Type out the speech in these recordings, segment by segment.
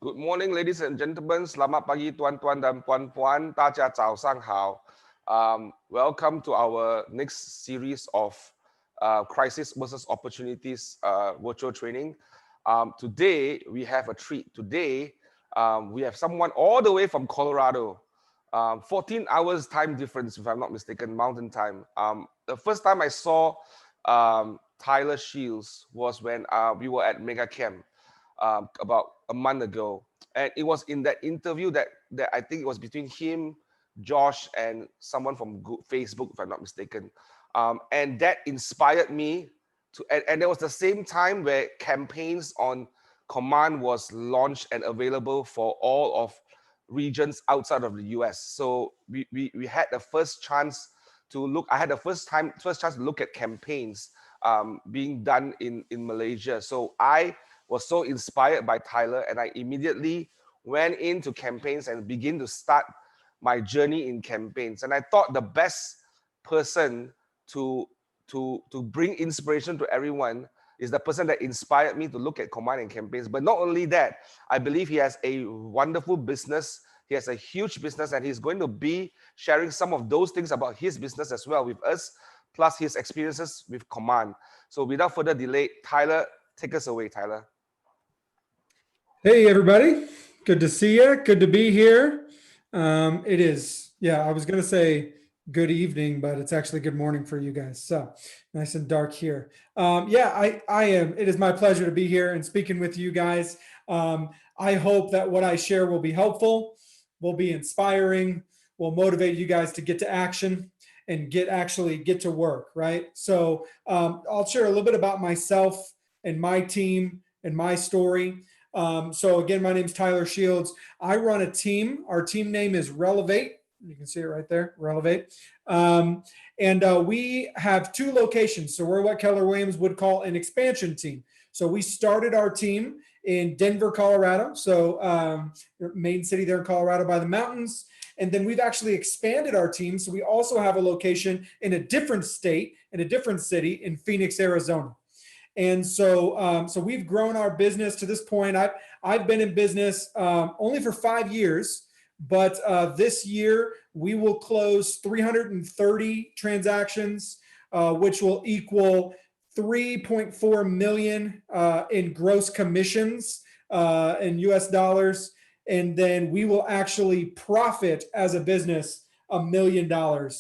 Good morning, ladies and gentlemen. Selamat pagi, tuan-tuan dan puan-puan. 大家早上好. Welcome to our next series of crisis versus opportunities virtual training. Today, we have a treat. Today, we have someone all the way from Colorado. 14 hours time difference, if I'm not mistaken, mountain time. The first time I saw Tyler Shields was when we were at Mega Camp. About a month ago, and it was in that interview that I think it was between him, Josh, and someone from Facebook, if I'm not mistaken, and that inspired me to. And there was the same time where campaigns on Command was launched and available for all of regions outside of the US. So we had the first chance to look. I had the first chance to look at campaigns being done in Malaysia. So I was so inspired by Tyler, and I immediately went into campaigns and begin to start my journey in campaigns. And I thought the best person to bring inspiration to everyone is the person that inspired me to look at Command and campaigns. But not only that, I believe he has a wonderful business. He has a huge business, and he's going to be sharing some of those things about his business as well with us, plus his experiences with Command. So without further delay, Tyler, take us away, Tyler. Hey, everybody. Good to see you. Good to be here. It is, I was going to say good evening, but it's actually good morning for you guys. So nice and dark here. I am. It is my pleasure to be here and speaking with you guys. I hope that what I share will be helpful, will be inspiring, will motivate you guys to get to action and get to work, right? So I'll share a little bit about myself and my team and my story. So again, my name is Tyler Shields. I run a team. Our team name is Relevate. You can see it right there, Relevate. We have two locations. So we're what Keller Williams would call an expansion team. So we started our team in Denver, Colorado. So main city there in Colorado by the mountains. And then we've actually expanded our team. So we also have a location in a different state, in a different city in Phoenix, Arizona. And so we've grown our business to this point. I've been in business only for 5 years, but this year we will close 330 transactions, which will equal 3.4 million in gross commissions in US dollars. And then we will actually profit as a business $1 million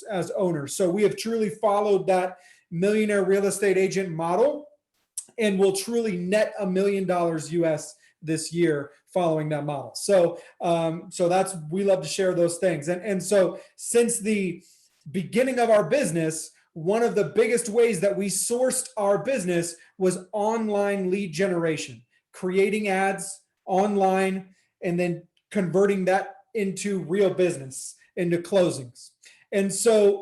as owners. So we have truly followed that millionaire real estate agent model, and will truly net $1 million US this year following that model. So that's, we love to share those things. And so since the beginning of our business, one of the biggest ways that we sourced our business was online lead generation, creating ads online and then converting that into real business, into closings. And so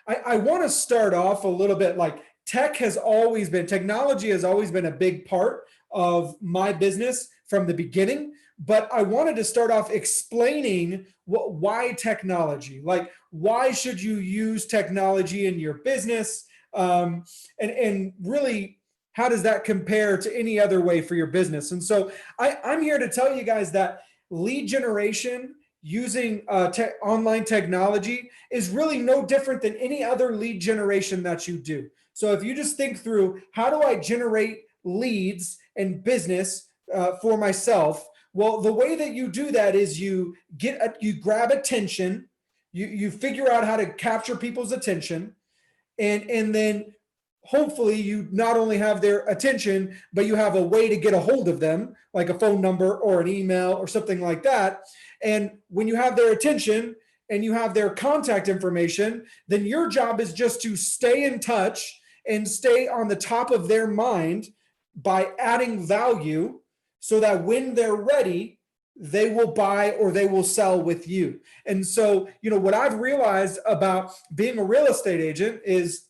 I want to start off a little bit like, technology has always been a big part of my business from the beginning, but I wanted to start off explaining why technology, like why should you use technology in your business, and really how does that compare to any other way for your business? And so I'm here to tell you guys that lead generation using online technology is really no different than any other lead generation that you do. So if you just think through, how do I generate leads and business for myself? Well, the way that you do that is you grab attention, you figure out how to capture people's attention, and then hopefully you not only have their attention, but you have a way to get a hold of them, like a phone number or an email or something like that. And when you have their attention and you have their contact information, then your job is just to stay in touch and stay on the top of their mind by adding value so that when they're ready, they will buy or they will sell with you. And so, what I've realized about being a real estate agent is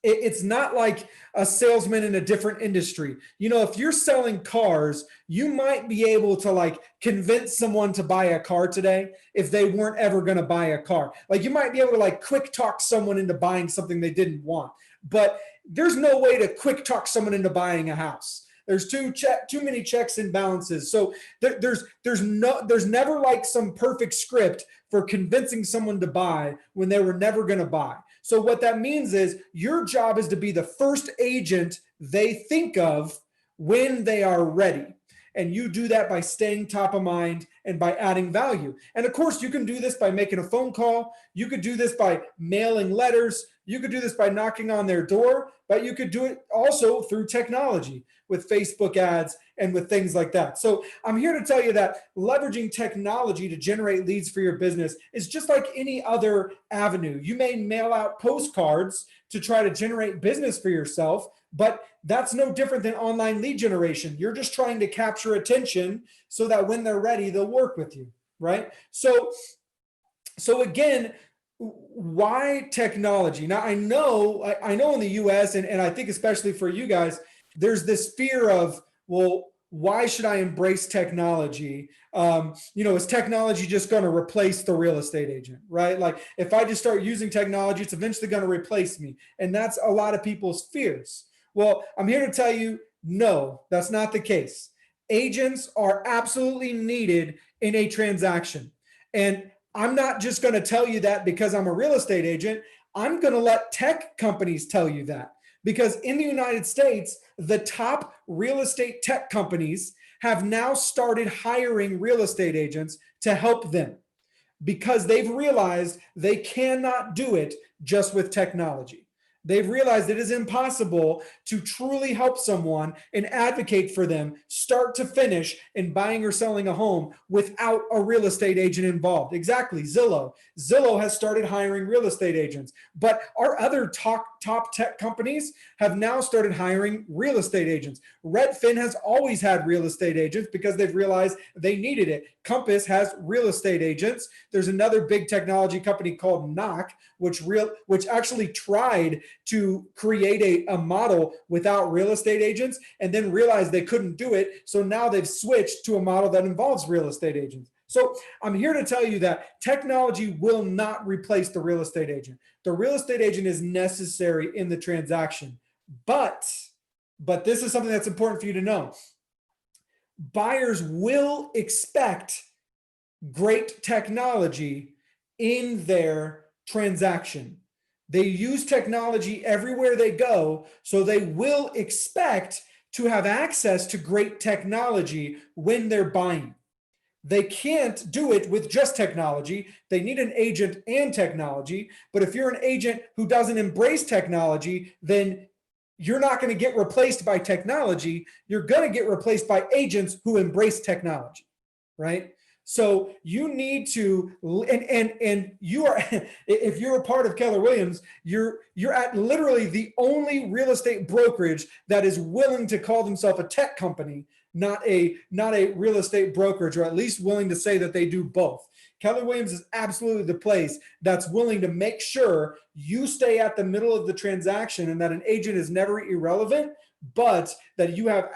it's not like a salesman in a different industry. If you're selling cars, you might be able to convince someone to buy a car today if they weren't ever going to buy a car. Like you might be able to quick talk someone into buying something they didn't want, but there's no way to quick talk someone into buying a house. There's too many checks and balances. So there's never like some perfect script for convincing someone to buy when they were never going to buy. So what that means is your job is to be the first agent they think of when they are ready. And you do that by staying top of mind and by adding value. And of course, you can do this by making a phone call. You could do this by mailing letters. You could do this by knocking on their door, but you could do it also through technology with Facebook ads and with things like that. So I'm here to tell you that leveraging technology to generate leads for your business is just like any other avenue. You may mail out postcards to try to generate business for yourself, but that's no different than online lead generation. You're just trying to capture attention so that when they're ready, they'll work with you, right? So again, why technology? Now I know in the US, and I think especially for you guys, there's this fear of, well, why should I embrace technology? Is technology just going to replace the real estate agent, right? Like if I just start using technology, it's eventually going to replace me. And that's a lot of people's fears. Well, I'm here to tell you, no, that's not the case. Agents are absolutely needed in a transaction. And I'm not just going to tell you that because I'm a real estate agent. I'm going to let tech companies tell you that. Because in the United States, the top real estate tech companies have now started hiring real estate agents to help them because they've realized they cannot do it just with technology. They've realized it is impossible to truly help someone and advocate for them start to finish in buying or selling a home without a real estate agent involved. Exactly. Zillow has started hiring real estate agents, but our other top tech companies have now started hiring real estate agents. Redfin has always had real estate agents because they've realized they needed it. Compass has real estate agents. There's another big technology company called Knock, which actually tried to create a model without real estate agents and then realized they couldn't do it. So now they've switched to a model that involves real estate agents. So I'm here to tell you that technology will not replace the real estate agent. The real estate agent is necessary in the transaction. But this is something that's important for you to know. Buyers will expect great technology in their transaction. They use technology everywhere they go, so they will expect to have access to great technology when they're buying. They can't do it with just technology. They need an agent and technology. But if you're an agent who doesn't embrace technology, then you're not going to get replaced by technology. You're going to get replaced by agents who embrace technology, right? So you need to, and you are, if you're a part of Keller Williams, you're at literally the only real estate brokerage that is willing to call themselves a tech company, not a real estate brokerage, or at least willing to say that they do both. Keller Williams is absolutely the place that's willing to make sure you stay at the middle of the transaction and that an agent is never irrelevant, but that you have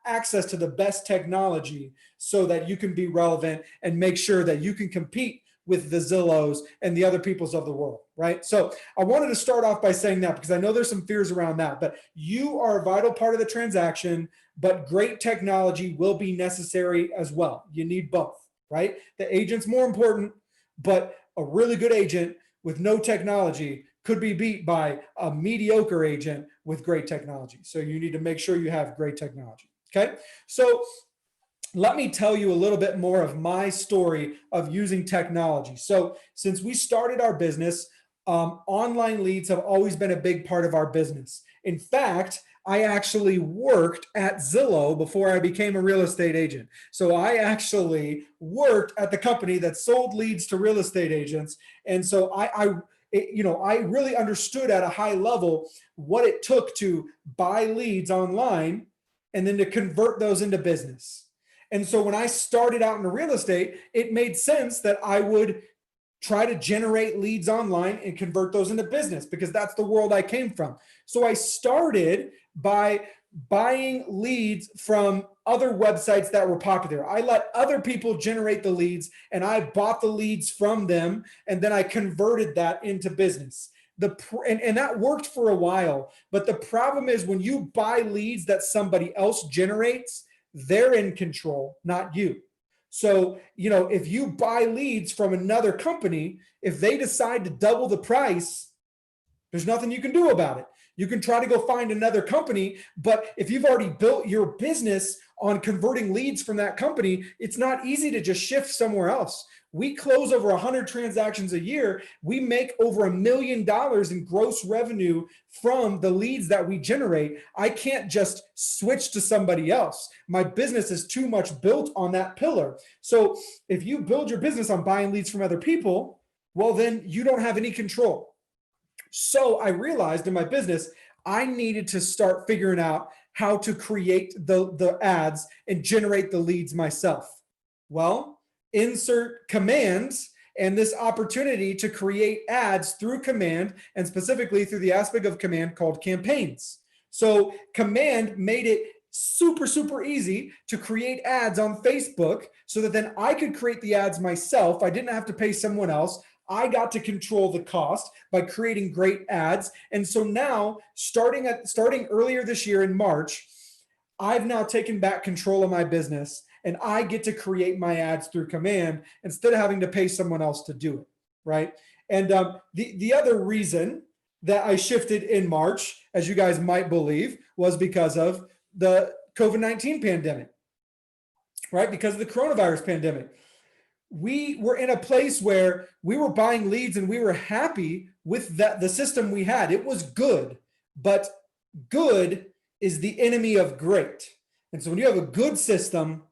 access to the best technology so that you can be relevant and make sure that you can compete with the Zillows and the other peoples of the world, right? So I wanted to start off by saying that because I know there's some fears around that, but you are a vital part of the transaction, but great technology will be necessary as well. You need both, right? The agent's more important, but a really good agent with no technology could be beat by a mediocre agent with great technology. So you need to make sure you have great technology, okay? So let me tell you a little bit more of my story of using technology. So since we started our business, online leads have always been a big part of our business. In fact, I actually worked at Zillow before I became a real estate agent. So I actually worked at the company that sold leads to real estate agents. And so I really understood at a high level what it took to buy leads online and then to convert those into business. And so when I started out in real estate, it made sense that I would try to generate leads online and convert those into business because that's the world I came from. So I started by buying leads from other websites that were popular. I let other people generate the leads and I bought the leads from them and then I converted that into business. And that worked for a while. But the problem is when you buy leads that somebody else generates, they're in control, not you. So, if you buy leads from another company, if they decide to double the price, there's nothing you can do about it. You can try to go find another company, but if you've already built your business on converting leads from that company, it's not easy to just shift somewhere else. We close over 100 transactions a year. We make over $1 million in gross revenue from the leads that we generate. I can't just switch to somebody else. My business is too much built on that pillar. So if you build your business on buying leads from other people, well, then you don't have any control. So I realized in my business, I needed to start figuring out how to create the ads and generate the leads myself. Well, insert commands and this opportunity to create ads through command, and specifically through the aspect of command called campaigns. So command made it super, super easy to create ads on Facebook so that then I could create the ads myself. I didn't have to pay someone else. I got to control the cost by creating great ads. And so now, starting earlier this year in March, I've now taken back control of my business and I get to create my ads through command instead of having to pay someone else to do it, right? And the other reason that I shifted in March, as you guys might believe, was because of the COVID-19 pandemic, right? Because of the coronavirus pandemic. We were in a place where we were buying leads and we were happy with the system we had. It was good, but good is the enemy of great. And so when you have a good system,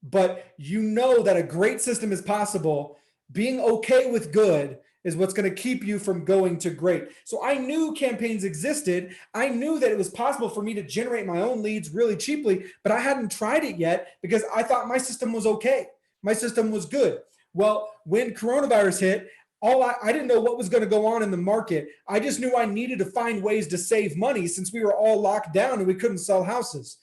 but you know that a great system is possible, being okay with good is what's going to keep you from going to great. So I knew campaigns existed. I knew that it was possible for me to generate my own leads really cheaply, but I hadn't tried it yet because I thought my system was okay. My system was good. Well, when coronavirus hit, I didn't know what was going to go on in the market. I just knew I needed to find ways to save money since we were all locked down and we couldn't sell houses.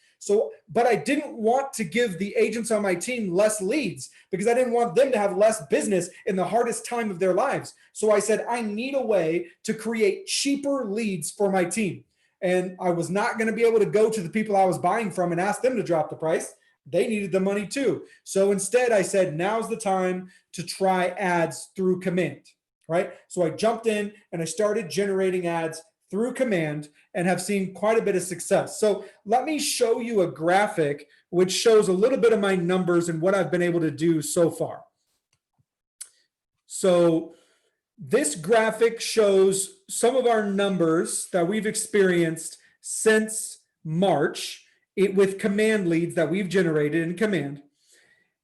But I didn't want to give the agents on my team less leads because I didn't want them to have less business in the hardest time of their lives. So I said, I need a way to create cheaper leads for my team. And I was not going to be able to go to the people I was buying from and ask them to drop the price. They needed the money too. So instead I said, now's the time to try ads through command, right? So I jumped in and I started generating ads through command and have seen quite a bit of success. So let me show you a graphic which shows a little bit of my numbers and what I've been able to do so far. So this graphic shows some of our numbers that we've experienced since March with command leads that we've generated in command.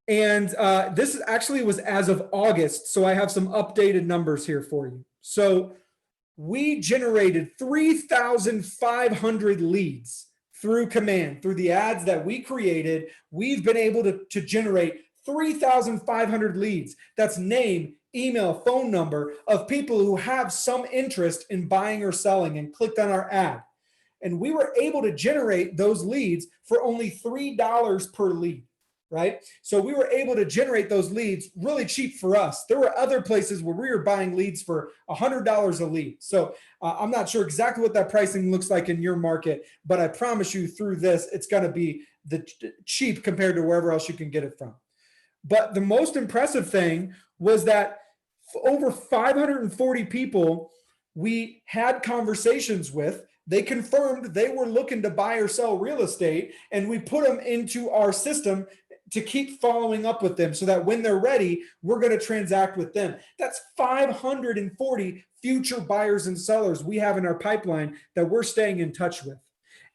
And this actually was as of August. So I have some updated numbers here for you. So we generated 3,500 leads through command, through the ads that we created. We've been able to generate 3,500 leads. That's name, email, phone number of people who have some interest in buying or selling and clicked on our ad. And we were able to generate those leads for only $3 per lead, right? So we were able to generate those leads really cheap for us. There were other places where we were buying leads for $100 a lead. So I'm not sure exactly what that pricing looks like in your market, but I promise you through this, it's going to be cheap compared to wherever else you can get it from. But the most impressive thing was that over 540 people we had conversations with. They confirmed they were looking to buy or sell real estate, and we put them into our system to keep following up with them so that when they're ready, we're going to transact with them. That's 540 future buyers and sellers we have in our pipeline that we're staying in touch with.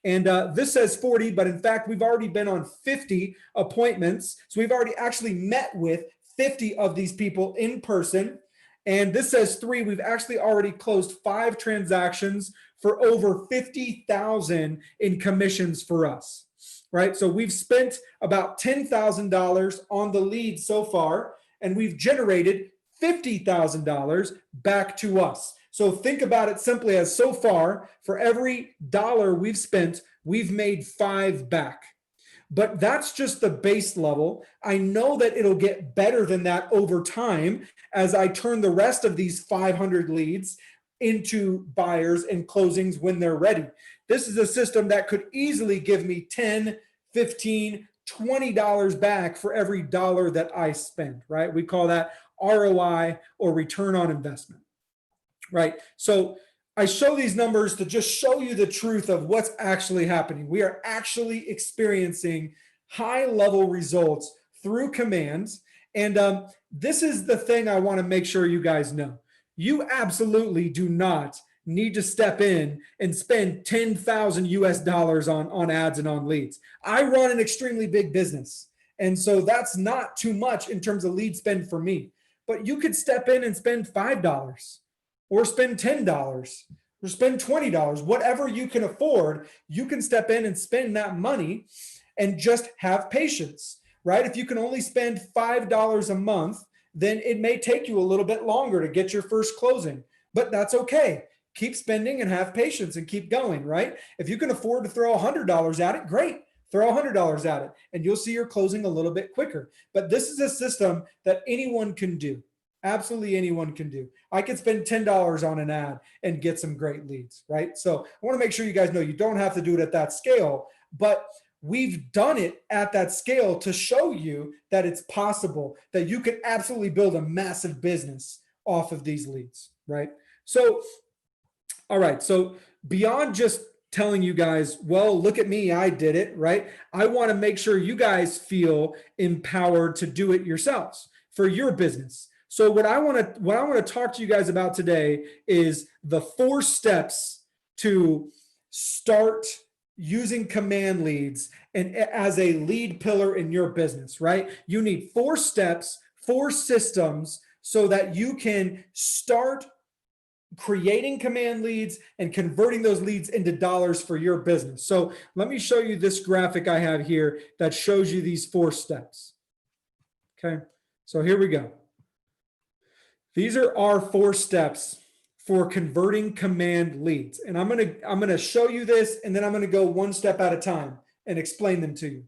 And this says 40, but in fact, we've already been on 50 appointments. So we've already actually met with 50 of these people in person. And this says 3, we've actually already closed 5 transactions for over $50,000 in commissions for us, right? So we've spent about $10,000 on the lead so far, and we've generated $50,000 back to us. So think about it simply as so far, for every dollar we've spent, we've made 5 back. But that's just the base level. I know that it'll get better than that over time as I turn the rest of these 500 leads into buyers and closings when they're ready. This is a system that could easily give me 10, 15, $20 back for every dollar that I spend, right? We call that ROI, or return on investment, right? So I show these numbers to just show you the truth of what's actually happening. We are actually experiencing high level results through commands. And this is the thing I want to make sure you guys know. You absolutely do not need to step in and spend 10,000 US dollars on ads and on leads. I run an extremely big business, and so that's not too much in terms of lead spend for me. But you could step in and spend $5 or spend $10 or spend $20, whatever you can afford. You can step in and spend that money and just have patience, right? If you can only spend $5 a month, then it may take you a little bit longer to get your first closing, but that's okay. Keep spending and have patience and keep going, right? If you can afford to throw $100 at it, great. Throw $100 at it and you'll see your closing a little bit quicker. But this is a system that anyone can do. Absolutely anyone can do. I could spend $10 on an ad and get some great leads, right? So I want to make sure you guys know you don't have to do it at that scale, but we've done it at that scale to show you that it's possible, that you can absolutely build a massive business off of these leads, right? So, all right. So beyond just telling you guys, well, look at me, I did it, right? I want to make sure you guys feel empowered to do it yourselves for your business. So what I want to talk to you guys about today is the 4 steps to start using command leads and as a lead pillar in your business, right? You need 4 steps, 4 systems so that you can start creating command leads and converting those leads into dollars for your business. So let me show you this graphic I have here that shows you these 4 steps. Okay, so here we go. These are our 4 steps for converting command leads. And I'm gonna show you this, and then I'm gonna go 1 step at a time and explain them to you.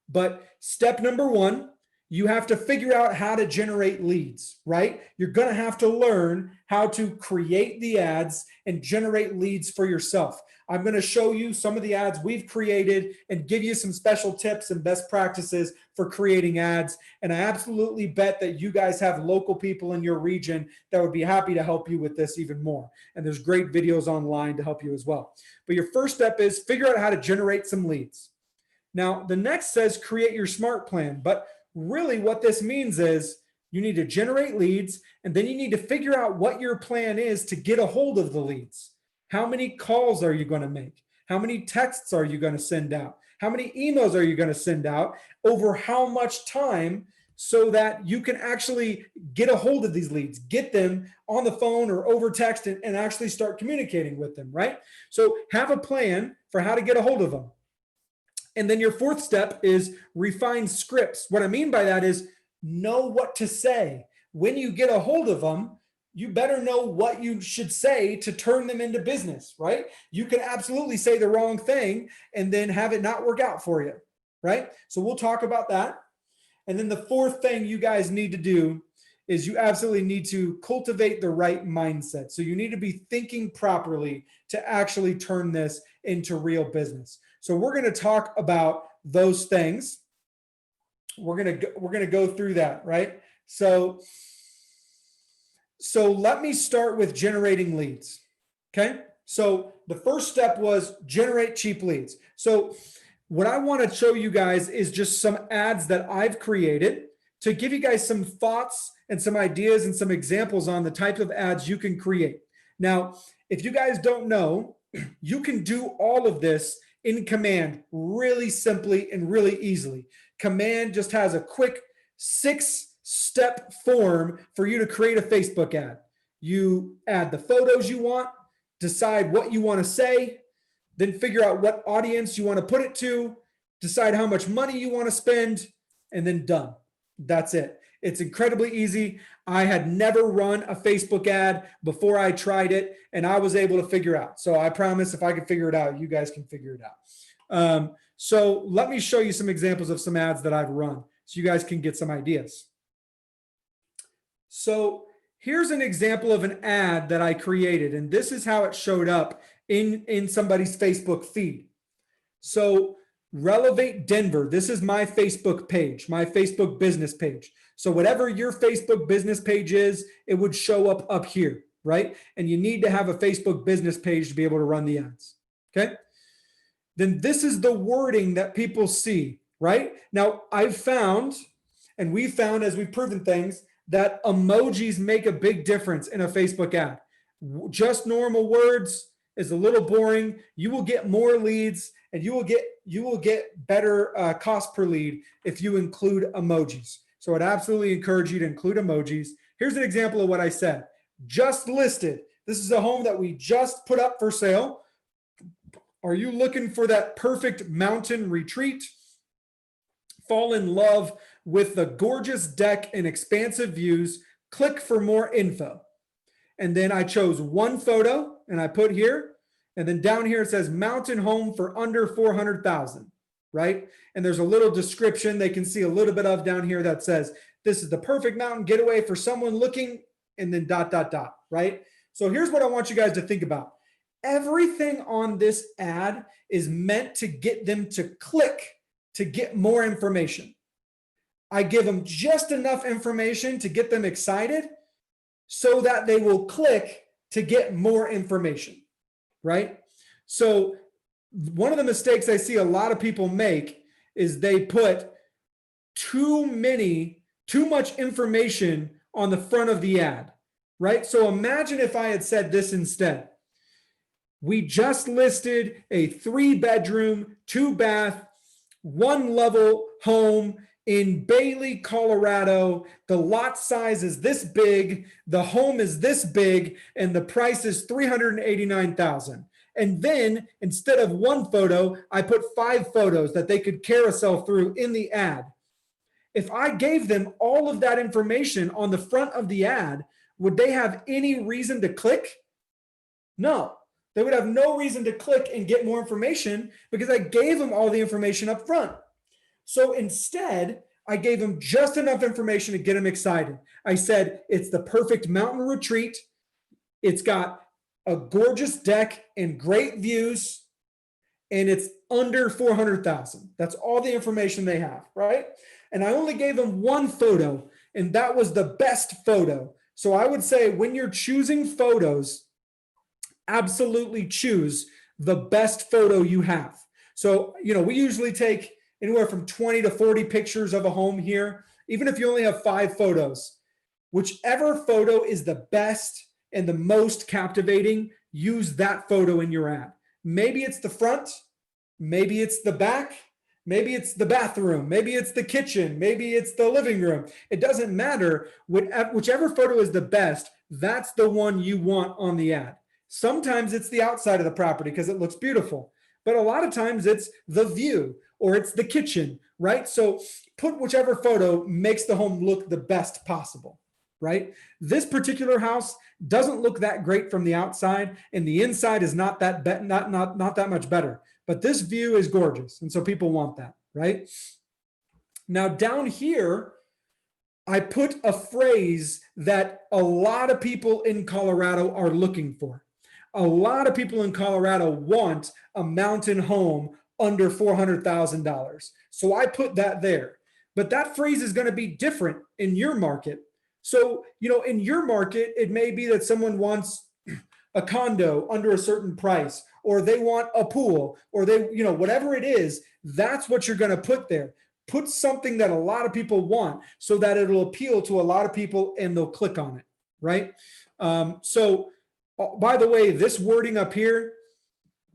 But step number 1, you have to figure out how to generate leads, right? You're going to have to learn how to create the ads and generate leads for yourself. I'm going to show you some of the ads we've created and give you some special tips and best practices for creating ads. And I absolutely bet that you guys have local people in your region that would be happy to help you with this even more. And there's great videos online to help you as well. But your first step is figure out how to generate some leads. Now, the next says create your smart plan, but really what this means is you need to generate leads, and then you need to figure out what your plan is to get a hold of the leads. How many calls are you going to make? How many texts are you going to send out? How many emails are you going to send out? Over how much time, so that you can actually get a hold of these leads, get them on the phone or over text and actually start communicating with them, right? So have a plan for how to get a hold of them. And then your 4th step is refine scripts. What I mean by that is know what to say. When you get a hold of them, you better know what you should say to turn them into business, right? You can absolutely say the wrong thing and then have it not work out for you, right? So we'll talk about that. And then the 4th thing you guys need to do is you absolutely need to cultivate the right mindset. So you need to be thinking properly to actually turn this into real business. So we're going to talk about those things. We're going to go through that, right? So let me start with generating leads. Okay? So the first step was generate cheap leads. So what I want to show you guys is just some ads that I've created to give you guys some thoughts and some ideas and some examples on the type of ads you can create. Now, if you guys don't know, you can do all of this in Command really simply and really easily. Command just has a quick 6-step form for you to create a Facebook ad. You add the photos you want, decide what you want to say, then figure out what audience you want to put it to, decide how much money you want to spend, and then done. That's it. It's incredibly easy. I had never run a Facebook ad before I tried it, and I was able to figure out. So I promise if I can figure it out, you guys can figure it out. So let me show you some examples of some ads that I've run so you guys can get some ideas. So Here's an example of an ad that I created, and this is how it showed up in somebody's Facebook feed. So Relevate Denver, this is my Facebook page, my Facebook business page. So whatever your Facebook business page is, it would show up here, right? And you need to have a Facebook business page to be able to run the ads, okay? Then this is the wording that people see, right? Now, I've found, and we've found as we've proven things, that emojis make a big difference in a Facebook ad. Just normal words is a little boring. You will get more leads, and you will get better cost per lead if you include emojis. So I'd absolutely encourage you to include emojis. Here's an example of what I said. Just listed. This is a home that we just put up for sale. Are you looking for that perfect mountain retreat? Fall in love with the gorgeous deck and expansive views. Click for more info. And then I chose one photo and I put here. And then down here it says mountain home for under 400,000, right? And there's a little description they can see a little bit of down here that says, this is the perfect mountain getaway for someone looking, and then ... right? So here's what I want you guys to think about. Everything on this ad is meant to get them to click to get more information. I give them just enough information to get them excited so that they will click to get more information, right? So one of the mistakes I see a lot of people make is they put too much information on the front of the ad, right? So imagine if I had said this instead. We just listed a 3-bedroom, 2-bath, 1-level home in Bailey, Colorado. The lot size is this big, the home is this big, and the price is $389,000. And then instead of one photo, I put 5 photos that they could carousel through in the ad. If I gave them all of that information on the front of the ad, would they have any reason to click? No. They would have no reason to click and get more information because I gave them all the information up front. So instead, I gave them just enough information to get them excited. I said, it's the perfect mountain retreat. It's got a gorgeous deck and great views, and it's under 400,000. That's all the information they have, right? And I only gave them one photo, and that was the best photo. So I would say when you're choosing photos, absolutely choose the best photo you have. So, we usually take anywhere from 20 to 40 pictures of a home here, even if you only have 5 photos. Whichever photo is the best and the most captivating, use that photo in your ad. Maybe it's the front, maybe it's the back, maybe it's the bathroom, maybe it's the kitchen, maybe it's the living room. It doesn't matter. Whichever photo is the best, that's the one you want on the ad. Sometimes it's the outside of the property because it looks beautiful, but a lot of times it's the view or it's the kitchen, right? So put whichever photo makes the home look the best possible, right? This particular house doesn't look that great from the outside, and the inside is not that much better, but this view is gorgeous, and so people want that, right? Now down here, I put a phrase that a lot of people in Colorado are looking for. A lot of people in Colorado want a mountain home under $400,000. So I put that there. But that phrase is going to be different in your market. So, in your market, it may be that someone wants a condo under a certain price, or they want a pool, or they, whatever it is, that's what you're going to put there. Put something that a lot of people want so that it'll appeal to a lot of people and they'll click on it, right? By the way, this wording up here,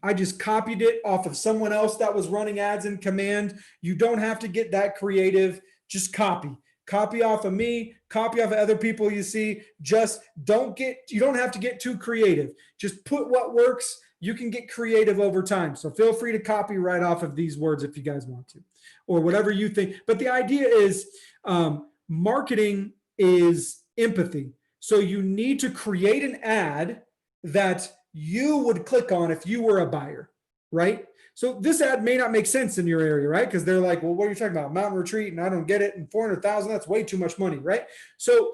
I just copied it off of someone else that was running ads in Command. You don't have to get that creative. Just copy. Copy off of me, copy off of other people you see. You don't have to get too creative. Just put what works. You can get creative over time. So feel free to copy right off of these words if you guys want to, or whatever you think. But the idea is marketing is empathy. So you need to create an ad that you would click on if you were a buyer, right? So this ad may not make sense in your area, right? Because they're like, well, what are you talking about? Mountain retreat, and I don't get it. And 400,000, that's way too much money, right? So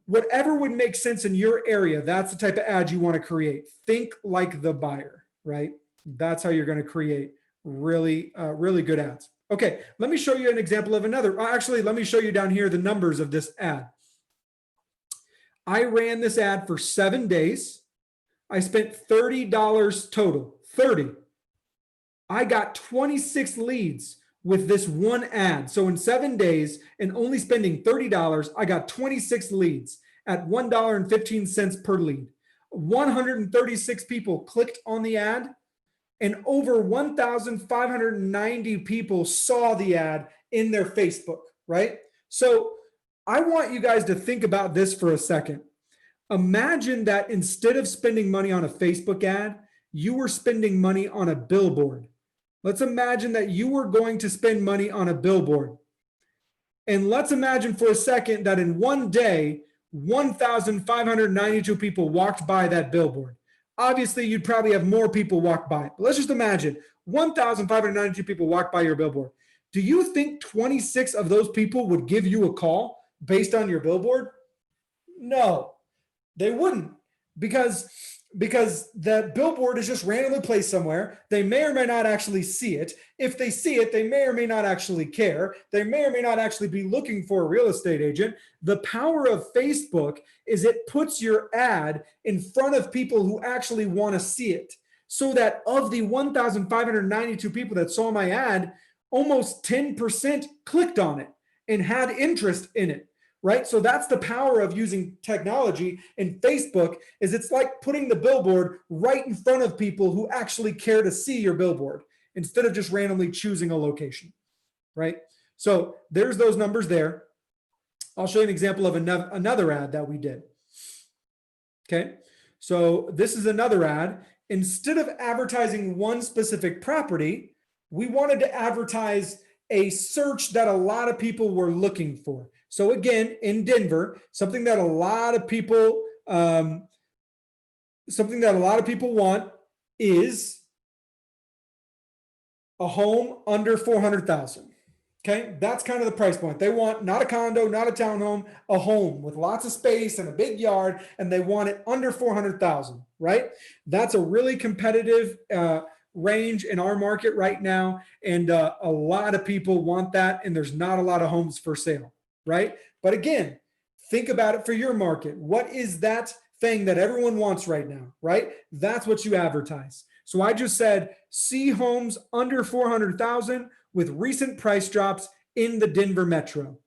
whatever would make sense in your area, that's the type of ad you want to create. Think like the buyer, right? That's how you're going to create really, really good ads. Okay, let me show you an example of another. Actually, let me show you down here the numbers of this ad. I ran this ad for 7 days. I spent $30 total, 30. I got 26 leads with this one ad. So in 7 days and only spending $30, I got 26 leads at $1.15 per lead. 136 people clicked on the ad, and over 1,590 people saw the ad in their Facebook, right? So I want you guys to think about this for a second. Imagine that instead of spending money on a Facebook ad, you were spending money on a billboard. Let's imagine that you were going to spend money on a billboard. And let's imagine for a second that in one day, 1,592 people walked by that billboard. Obviously, you'd probably have more people walk by. But let's just imagine 1,592 people walked by your billboard. Do you think 26 of those people would give you a call based on your billboard? No, they wouldn't, because that billboard is just randomly placed somewhere. They may or may not actually see it. If they see it, they may or may not actually care. They may or may not actually be looking for a real estate agent. The power of Facebook is it puts your ad in front of people who actually want to see it. So that of the 1,592 people that saw my ad, almost 10% clicked on it and had interest in it. Right? So that's the power of using technology. And Facebook is it's like putting the billboard right in front of people who actually care to see your billboard instead of just randomly choosing a location, right? So there's those numbers there. I'll show you an example of another ad that we did. Okay. So this is another ad. Instead of advertising one specific property, we wanted to advertise a search that a lot of people were looking for. So again, in Denver, something that a lot of people want is a home under 400,000. Okay, that's kind of the price point. They want not a condo, not a townhome, a home with lots of space and a big yard, and they want it under 400,000. Right? That's a really competitive range in our market right now, and a lot of people want that, and there's not a lot of homes for sale. Right? But again, think about it for your market. What is that thing that everyone wants right now? Right? That's what you advertise. So I just said, see homes under 400,000 with recent price drops in the Denver metro.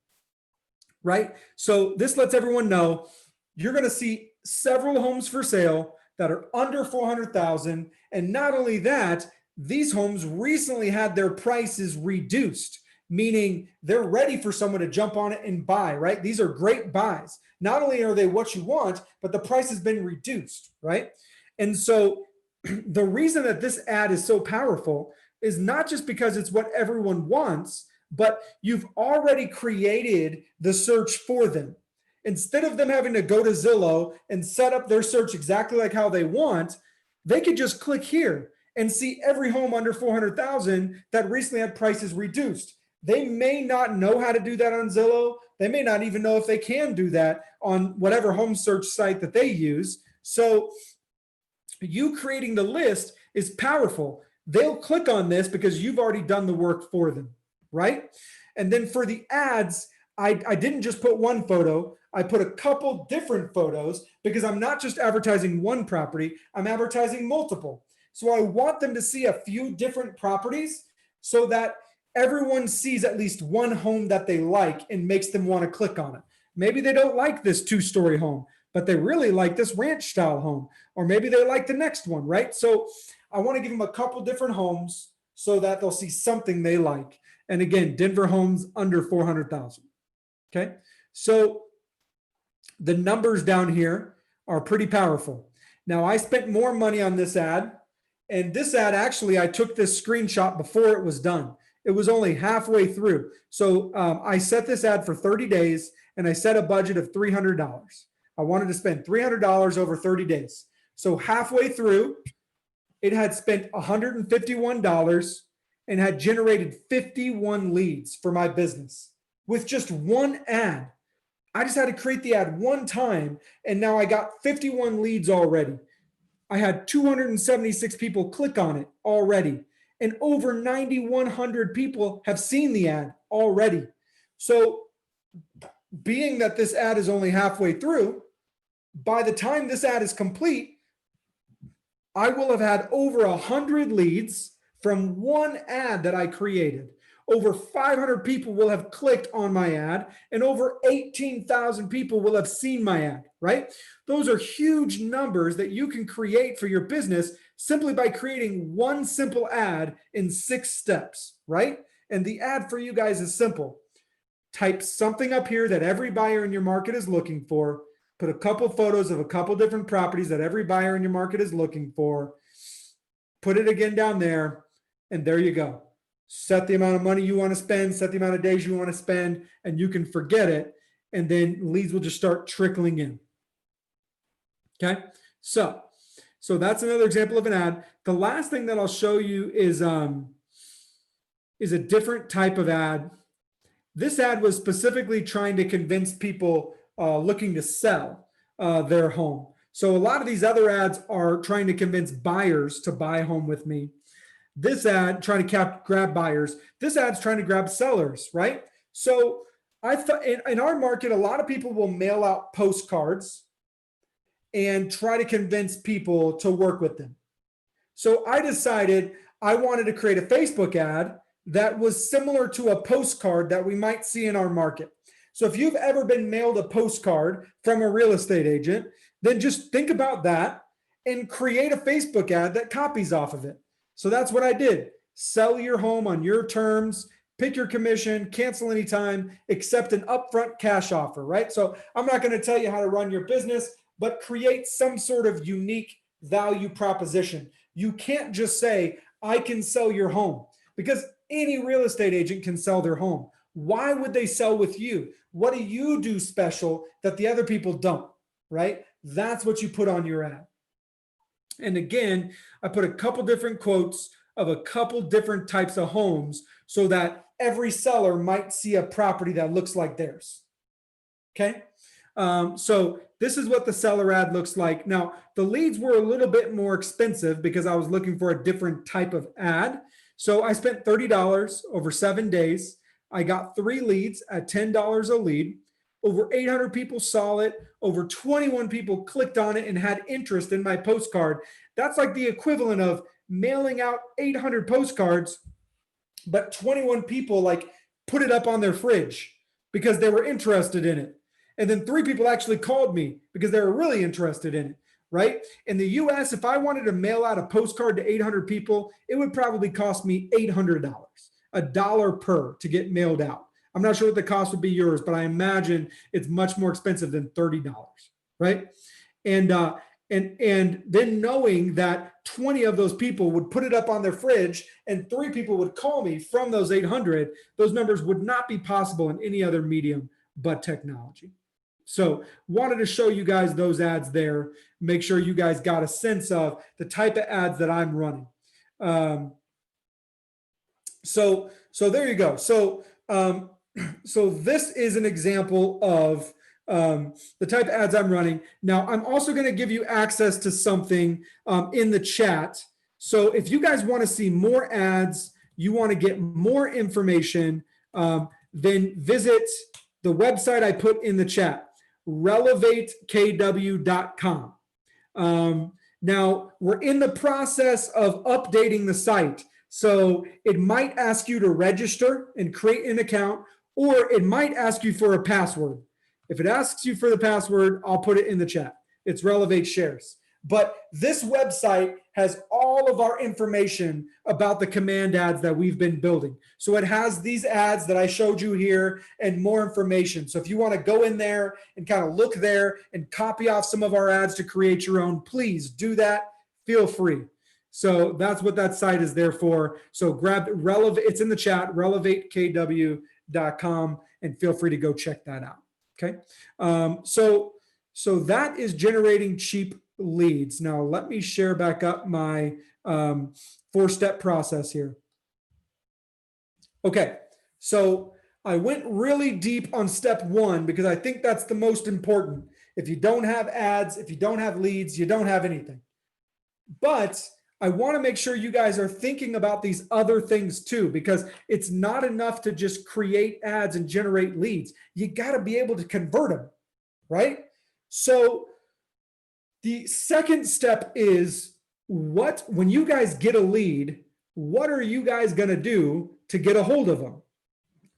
Right? So this lets everyone know you're going to see several homes for sale that are under 400,000. And not only that, these homes recently had their prices reduced, meaning they're ready for someone to jump on it and buy, right? These are great buys. Not only are they what you want, but the price has been reduced, right? And so the reason that this ad is so powerful is not just because it's what everyone wants, but you've already created the search for them. Instead of them having to go to Zillow and set up their search exactly like how they want, they could just click here and see every home under 400,000 that recently had prices reduced. They may not know how to do that on Zillow. They may not even know if they can do that on whatever home search site that they use. So you creating the list is powerful. They'll click on this because you've already done the work for them, right? And then for the ads, I didn't just put one photo. I put a couple different photos because I'm not just advertising one property, I'm advertising multiple. So I want them to see a few different properties so that everyone sees at least one home that they like and makes them want to click on it. Maybe they don't like this 2-story home, but they really like this ranch style home, or maybe they like the next one, right? So I want to give them a couple different homes so that they'll see something they like. And again, Denver homes under 400,000. Okay. So the numbers down here are pretty powerful. Now I spent more money on this ad, and this ad, actually, I took this screenshot before it was done. It was only halfway through. So I set this ad for 30 days and I set a budget of $300. I wanted to spend $300 over 30 days. So halfway through, it had spent $151 and had generated 51 leads for my business with just one ad. I just had to create the ad one time, and now I got 51 leads already. I had 276 people click on it already, and over 9,100 people have seen the ad already. So, being that this ad is only halfway through, by the time this ad is complete, I will have had over 100 leads from one ad that I created. Over 500 people will have clicked on my ad, and over 18,000 people will have seen my ad, right? Those are huge numbers that you can create for your business simply by creating one simple ad in 6 steps, right? And the ad for you guys is simple. Type something up here that every buyer in your market is looking for. Put a couple photos of a couple different properties that every buyer in your market is looking for. Put it again down there, and there you go. Set the amount of money you want to spend, set the amount of days you want to spend, and you can forget it. And then leads will just start trickling in. Okay. So that's another example of an ad. The last thing that I'll show you is a different type of ad. This ad was specifically trying to convince people looking to sell their home. So a lot of these other ads are trying to convince buyers to buy a home with me. This ad trying to grab buyers. This ad's trying to grab sellers, right? So I thought in our market, a lot of people will mail out postcards and try to convince people to work with them. So I decided I wanted to create a Facebook ad that was similar to a postcard that we might see in our market. So if you've ever been mailed a postcard from a real estate agent, then just think about that and create a Facebook ad that copies off of it. So that's what I did. Sell your home on your terms, pick your commission, cancel anytime, accept an upfront cash offer, right? So I'm not going to tell you how to run your business, but create some sort of unique value proposition. You can't just say, I can sell your home, because any real estate agent can sell their home. Why would they sell with you? What do you do special that the other people don't, right? That's what you put on your ad. And again, I put a couple different quotes of a couple different types of homes so that every seller might see a property that looks like theirs. Okay. So this is what the seller ad looks like. Now, the leads were a little bit more expensive because I was looking for a different type of ad. So I spent $30 over 7 days. I got 3 leads at $10 a lead. Over 800 people saw it. Over 21 people clicked on it and had interest in my postcard. That's like the equivalent of mailing out 800 postcards, but 21 people like put it up on their fridge because they were interested in it. And then 3 people actually called me because they were really interested in it, right? In the US, if I wanted to mail out a postcard to 800 people, it would probably cost me $800, $1 per to get mailed out. I'm not sure what the cost would be yours, but I imagine it's much more expensive than $30, right? And then knowing that 20 of those people would put it up on their fridge and 3 people would call me from those 800, those numbers would not be possible in any other medium but technology. So wanted to show you guys those ads there, make sure you guys got a sense of the type of ads that I'm running. So there you go. So this is an example of the type of ads I'm running. Now, I'm also going to give you access to something in the chat. So if you guys want to see more ads, you want to get more information, then visit the website I put in the chat, relevatekw.com. Now, we're in the process of updating the site. So it might ask you to register and create an account, or it might ask you for a password. If it asks you for the password, I'll put it in the chat. It's Relevate Shares. But this website has all of our information about the command ads that we've been building. So it has these ads that I showed you here and more information. So if you want to go in there and kind of look there and copy off some of our ads to create your own, please do that. Feel free. So that's what that site is there for. So grab Relevate, it's in the chat, relevatekw.com, and feel free to go check that out. Okay. So that is generating cheap leads. Now let me share back up my 4-step process here. Okay. So I went really deep on step 1 because I think that's the most important. If you don't have ads, if you don't have leads, you don't have anything. But I want to make sure you guys are thinking about these other things too, because it's not enough to just create ads and generate leads. You got to be able to convert them, right? So the second step is when you guys get a lead, what are you guys going to do to get a hold of them?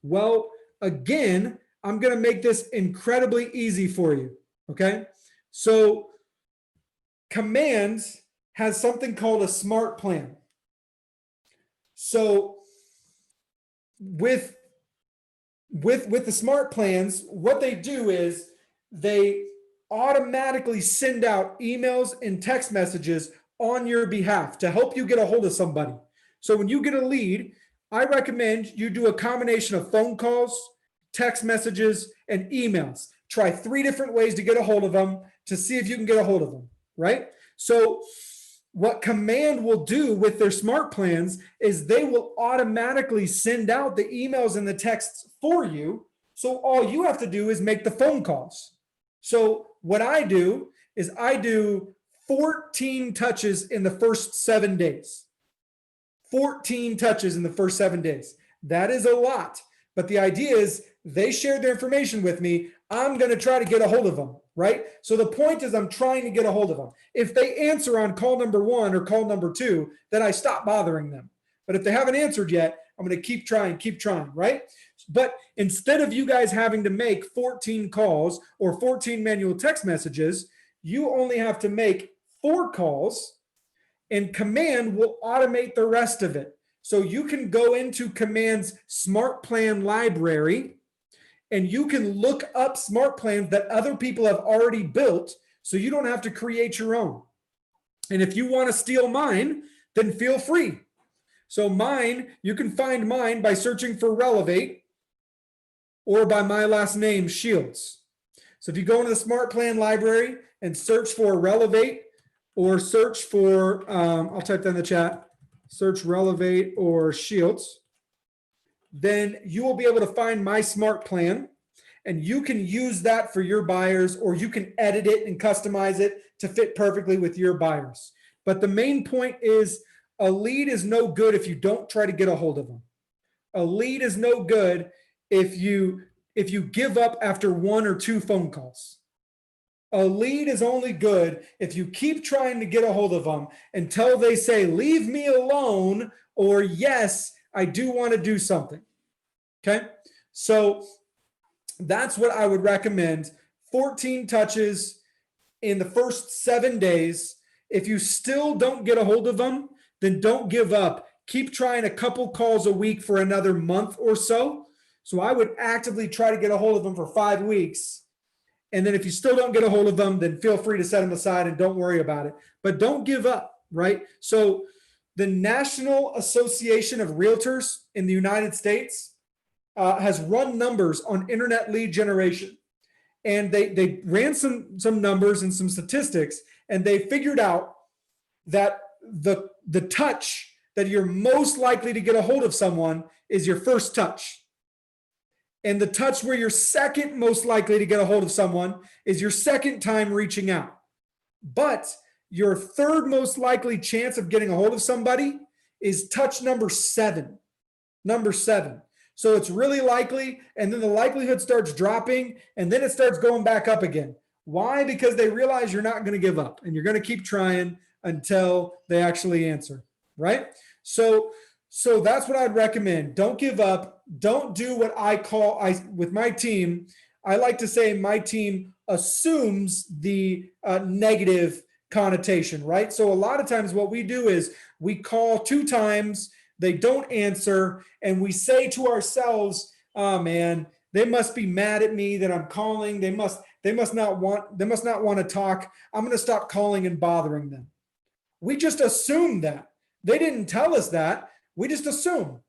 Well, again, I'm going to make this incredibly easy for you. Okay. So Commands has something called a smart plan. So with the smart plans, what they do is they automatically send out emails and text messages on your behalf to help you get a hold of somebody. So when you get a lead, I recommend you do a combination of phone calls, text messages, and emails. Try 3 different ways to get a hold of them to see if you can get a hold of them, right? So what Command will do with their smart plans is they will automatically send out the emails and the texts for you. So all you have to do is make the phone calls. So what I do is I do 14 touches in the first 7 days. 14 touches in the first 7 days. That is a lot. But the idea is they shared their information with me. I'm going to try to get a hold of them, right? So the point is I'm trying to get a hold of them. If they answer on call number 1 or call number 2, then I stop bothering them. But if they haven't answered yet, I'm going to keep trying, right? But instead of you guys having to make 14 calls or 14 manual text messages, you only have to make 4 calls, and Command will automate the rest of it. So you can go into Command's smart plan library and you can look up smart plans that other people have already built, so you don't have to create your own. And if you want to steal mine, then feel free. So mine, you can find mine by searching for Relevate or by my last name, Shields. So if you go into the smart plan library and search for Relevate or search for, I'll type that in the chat, search Relevate or Shields, then you will be able to find my smart plan, and you can use that for your buyers, or you can edit it and customize it to fit perfectly with your buyers. But the main point is a lead is no good if you don't try to get a hold of them. A lead is no good if you give up after 1 or 2 phone calls. A lead is only good if you keep trying to get a hold of them until they say, leave me alone, or yes, I do want to do something. Okay. So that's what I would recommend. 14 touches in the first 7 days. If you still don't get a hold of them, then don't give up. Keep trying a couple calls a week for another month or so. So I would actively try to get a hold of them for 5 weeks. And then if you still don't get a hold of them, then feel free to set them aside and don't worry about it. But don't give up, right? So the National Association of Realtors in the United States has run numbers on internet lead generation. And they ran some numbers and some statistics, and they figured out that the touch that you're most likely to get a hold of someone is your first touch. And the touch where you're second most likely to get a hold of someone is your second time reaching out. But your third most likely chance of getting a hold of somebody is touch number 7. Number 7. So it's really likely, and then the likelihood starts dropping, and then it starts going back up again. Why? Because they realize you're not going to give up, and you're going to keep trying until they actually answer, right? So that's what I'd recommend. Don't give up. Don't do what with my team, I like to say my team assumes the negative connotation, right? So a lot of times what we do is we call 2 times, they don't answer, and we say to ourselves, oh man, they must be mad at me that I'm calling. They must not want to talk. I'm going to stop calling and bothering them. We just assume that. They didn't tell us that. We just assume.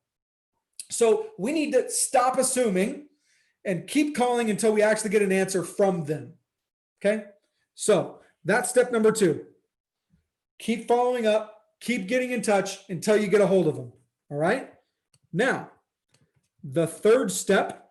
So we need to stop assuming and keep calling until we actually get an answer from them. Okay? So that's step number 2. Keep following up, keep getting in touch until you get a hold of them. All right? Now, the third step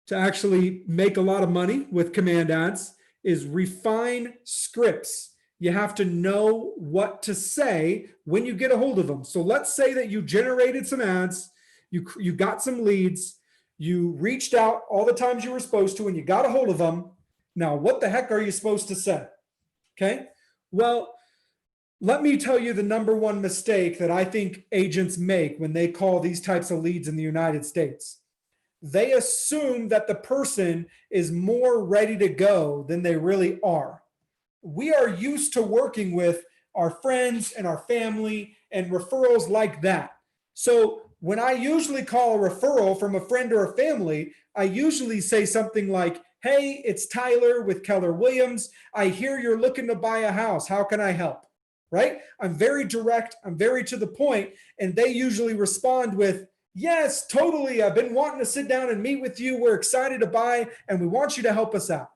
to actually make a lot of money with command ads is refine scripts. You have to know what to say when you get a hold of them. So let's say that you generated some ads, you got some leads, you reached out all the times you were supposed to, and you got a hold of them. Now, what the heck are you supposed to say? Okay. Well, let me tell you the number one mistake that I think agents make when they call these types of leads in the United States. They assume that the person is more ready to go than they really are. We are used to working with our friends and our family and referrals like that. So when I usually call a referral from a friend or a family, I usually say something like, hey, it's Tyler with Keller Williams. I hear you're looking to buy a house. How can I help? Right? I'm very direct. I'm very to the point. And they usually respond with, yes, totally. I've been wanting to sit down and meet with you. We're excited to buy and we want you to help us out.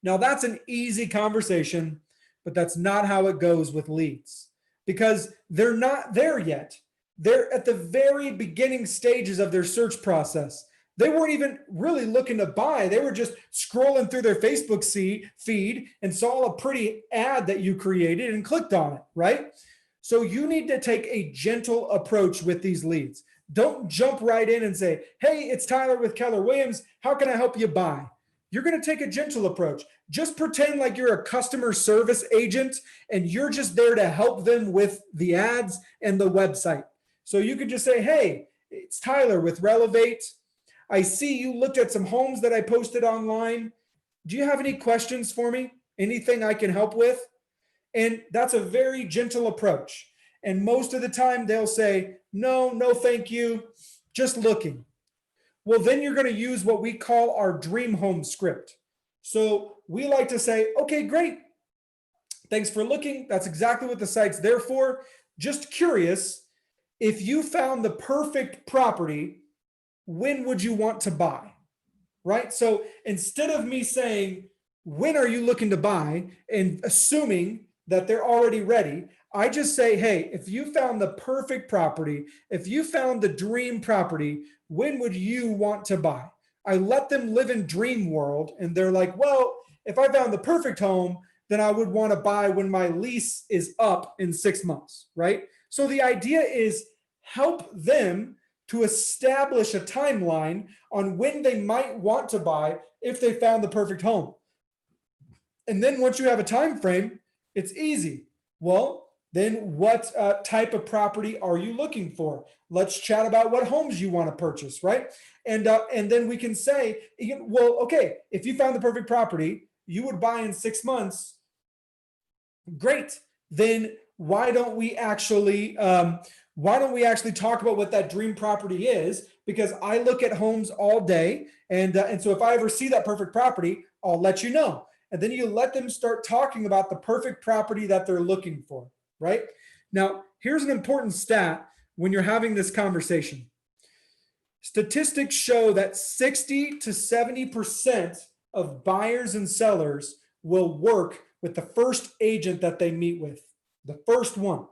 Now, that's an easy conversation, but that's not how it goes with leads because they're not there yet. They're at the very beginning stages of their search process. They weren't even really looking to buy. They were just scrolling through their Facebook feed and saw a pretty ad that you created and clicked on it, right? So you need to take a gentle approach with these leads. Don't jump right in and say, hey, it's Tyler with Keller Williams. How can I help you buy? You're going to take a gentle approach. Just pretend like you're a customer service agent and you're just there to help them with the ads and the website. So you could just say, hey, it's Tyler with Relevate. I see you looked at some homes that I posted online. Do you have any questions for me? Anything I can help with? And that's a very gentle approach. And most of the time they'll say, no, thank you. Just looking. Well, then you're going to use what we call our dream home script. So we like to say, okay, great. Thanks for looking. That's exactly what the site's there for. Just curious, if you found the perfect property, when would you want to buy? Right? So instead of me saying, when are you looking to buy and assuming that they're already ready, I just say, hey, if you found the perfect property, if you found the dream property, when would you want to buy? I let them live in dream world. And they're like, well, if I found the perfect home, then I would want to buy when my lease is up in 6 months, right? So the idea is help them to establish a timeline on when they might want to buy if they found the perfect home. And then once you have a time frame, it's easy. Well, then what type of property are you looking for? Let's chat about what homes you want to purchase, right? And then we can say, well, okay, if you found the perfect property, you would buy in 6 months. Great. Then why don't we actually talk about what that dream property is? Because I look at homes all day, and so if I ever see that perfect property, I'll let you know. And then you let them start talking about the perfect property that they're looking for, right? Now, here's an important stat when you're having this conversation. Statistics show that 60 to 70% of buyers and sellers will work with the first agent that they meet with, the first one,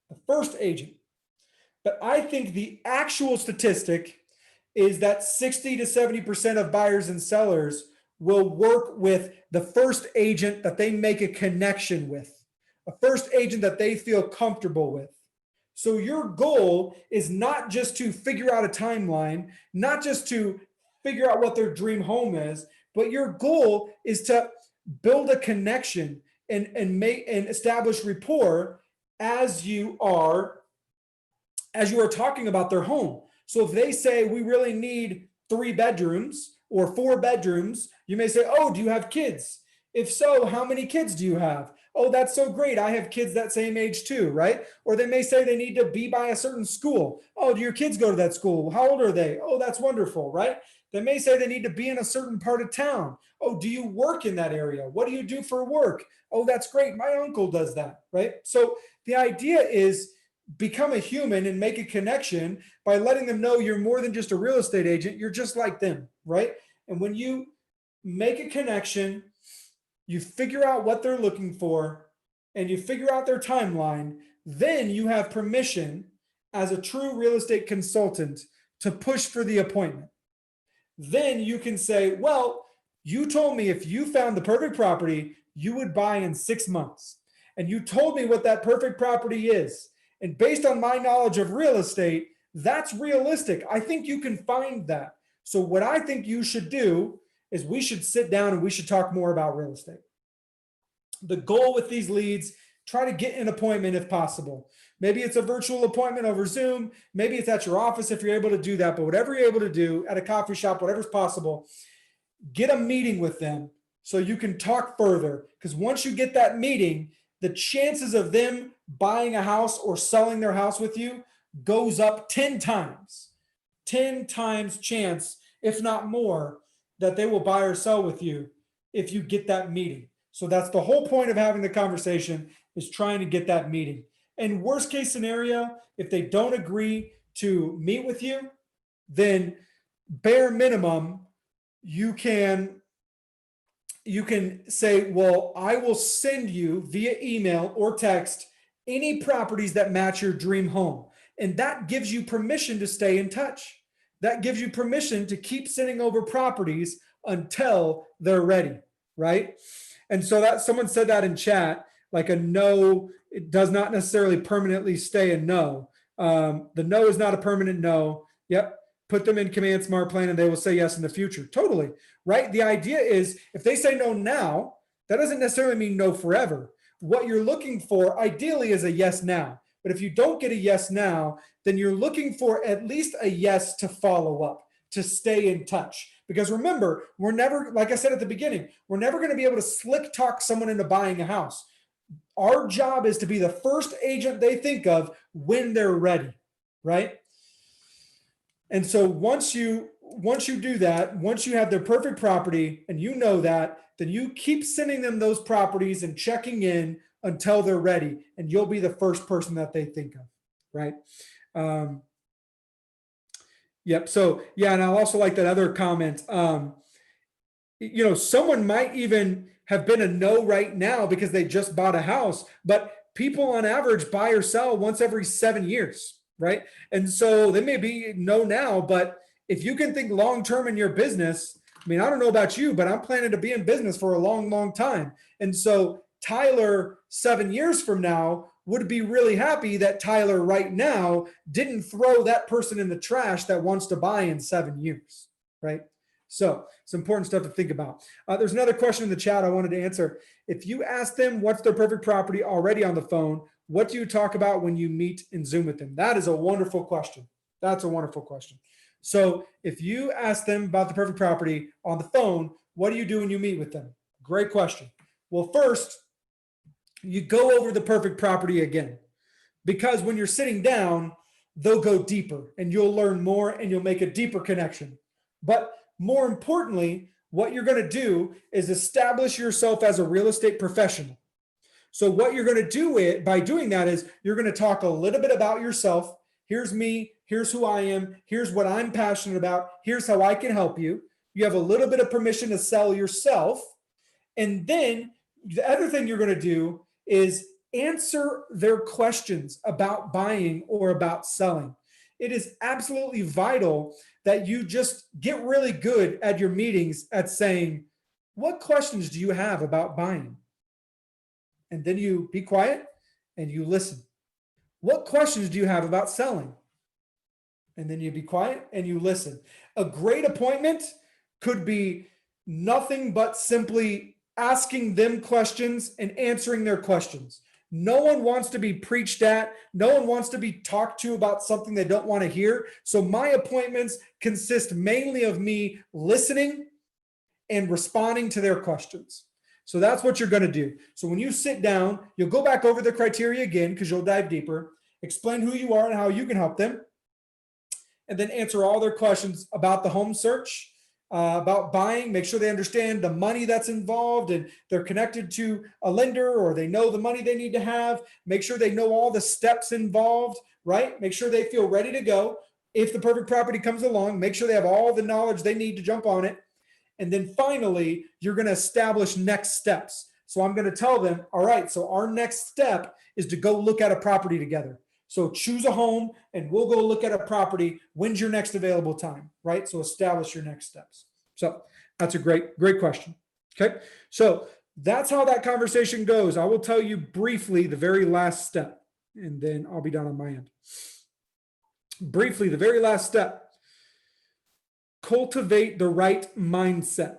the first agent. But I think the actual statistic is that 60 to 70% of buyers and sellers will work with the first agent that they make a connection with, a first agent that they feel comfortable with. So your goal is not just to figure out a timeline, not just to figure out what their dream home is, but your goal is to build a connection and establish rapport as you are talking about their home. So if they say we really need 3 bedrooms or 4 bedrooms, you may say, oh, do you have kids? If so, how many kids do you have? Oh, that's so great. I have kids that same age too, right? Or they may say they need to be by a certain school. Oh, do your kids go to that school? How old are they? Oh, that's wonderful, right? They may say they need to be in a certain part of town. Oh, do you work in that area? What do you do for work? Oh, that's great. My uncle does that, right? So the idea is become a human and make a connection by letting them know you're more than just a real estate agent. You're just like them, right? And when you make a connection, you figure out what they're looking for, and you figure out their timeline, then you have permission as a true real estate consultant to push for the appointment. Then you can say, well, you told me if you found the perfect property, you would buy in 6 months. And you told me what that perfect property is. And based on my knowledge of real estate, that's realistic. I think you can find that. So, what I think you should do is we should sit down and we should talk more about real estate. The goal with these leads, try to get an appointment if possible. Maybe it's a virtual appointment over Zoom. Maybe it's at your office if you're able to do that. But whatever you're able to do at a coffee shop, whatever's possible, get a meeting with them so you can talk further. Because once you get that meeting, the chances of them buying a house or selling their house with you goes up 10 times. 10 times chance, if not more, that they will buy or sell with you if you get that meeting. So that's the whole point of having the conversation, is trying to get that meeting. And worst case scenario, if they don't agree to meet with you, then bare minimum, you can say, well, I will send you via email or text any properties that match your dream home. And that gives you permission to stay in touch. That gives you permission to keep sending over properties until they're ready, right? And so that someone said that in chat, like a no, it does not necessarily permanently stay a no. The no is not a permanent no. Yep. Put them in Command Smart Plan and they will say yes in the future. Totally. Right. The idea is if they say no now, that doesn't necessarily mean no forever. What you're looking for ideally is a yes now. But if you don't get a yes now, then you're looking for at least a yes to follow up, to stay in touch. Because remember, we're never, like I said at the beginning, we're never going to be able to slick talk someone into buying a house. Our job is to be the first agent they think of when they're ready, right? And so once you do that, once you have their perfect property and you know that, then you keep sending them those properties and checking in until they're ready, and you'll be the first person that they think of, right? Yep. So yeah, and I also like that other comment. Someone might even have been a no right now because they just bought a house, but people on average buy or sell once every 7 years, right? And so they may be no now, but if you can think long term in your business, I mean, I don't know about you, but I'm planning to be in business for a long, long time. And so Tyler 7 years from now would be really happy that Tyler right now didn't throw that person in the trash that wants to buy in 7 years, right? So it's important stuff to think about. There's another question in the chat I wanted to answer. If you ask them what's their perfect property already on the phone, what do you talk about when you meet and Zoom with them? That is a wonderful question. That's a wonderful question. So if you ask them about the perfect property on the phone, what do you do when you meet with them? Great question. Well, first, you go over the perfect property again, because when you're sitting down, they'll go deeper and you'll learn more and you'll make a deeper connection. But more importantly, what you're going to do is establish yourself as a real estate professional. So what you're going to do by doing that is you're going to talk a little bit about yourself. Here's me. Here's who I am. Here's what I'm passionate about. Here's how I can help you. You have a little bit of permission to sell yourself. And then the other thing you're going to do is answer their questions about buying or about selling. It is absolutely vital that you just get really good at your meetings at saying, what questions do you have about buying? And then you be quiet and you listen. What questions do you have about selling? And then you be quiet and you listen. A great appointment could be nothing but simply asking them questions and answering their questions. No one wants to be preached at. No one wants to be talked to about something they don't want to hear. So my appointments consist mainly of me listening and responding to their questions. So that's what you're going to do. So when you sit down, you'll go back over the criteria again because you'll dive deeper, explain who you are and how you can help them, and then answer all their questions about the home search, about buying. Make sure they understand the money that's involved and they're connected to a lender or they know the money they need to have. Make sure they know all the steps involved, right? Make sure they feel ready to go. If the perfect property comes along, make sure they have all the knowledge they need to jump on it. And then finally, you're going to establish next steps. So I'm going to tell them, all right, so our next step is to go look at a property together. So choose a home and we'll go look at a property. When's your next available time, right? So establish your next steps. So that's a great question. Okay. So that's how that conversation goes. I will tell you briefly the very last step, and then I'll be done on my end. Briefly, the very last step, cultivate the right mindset.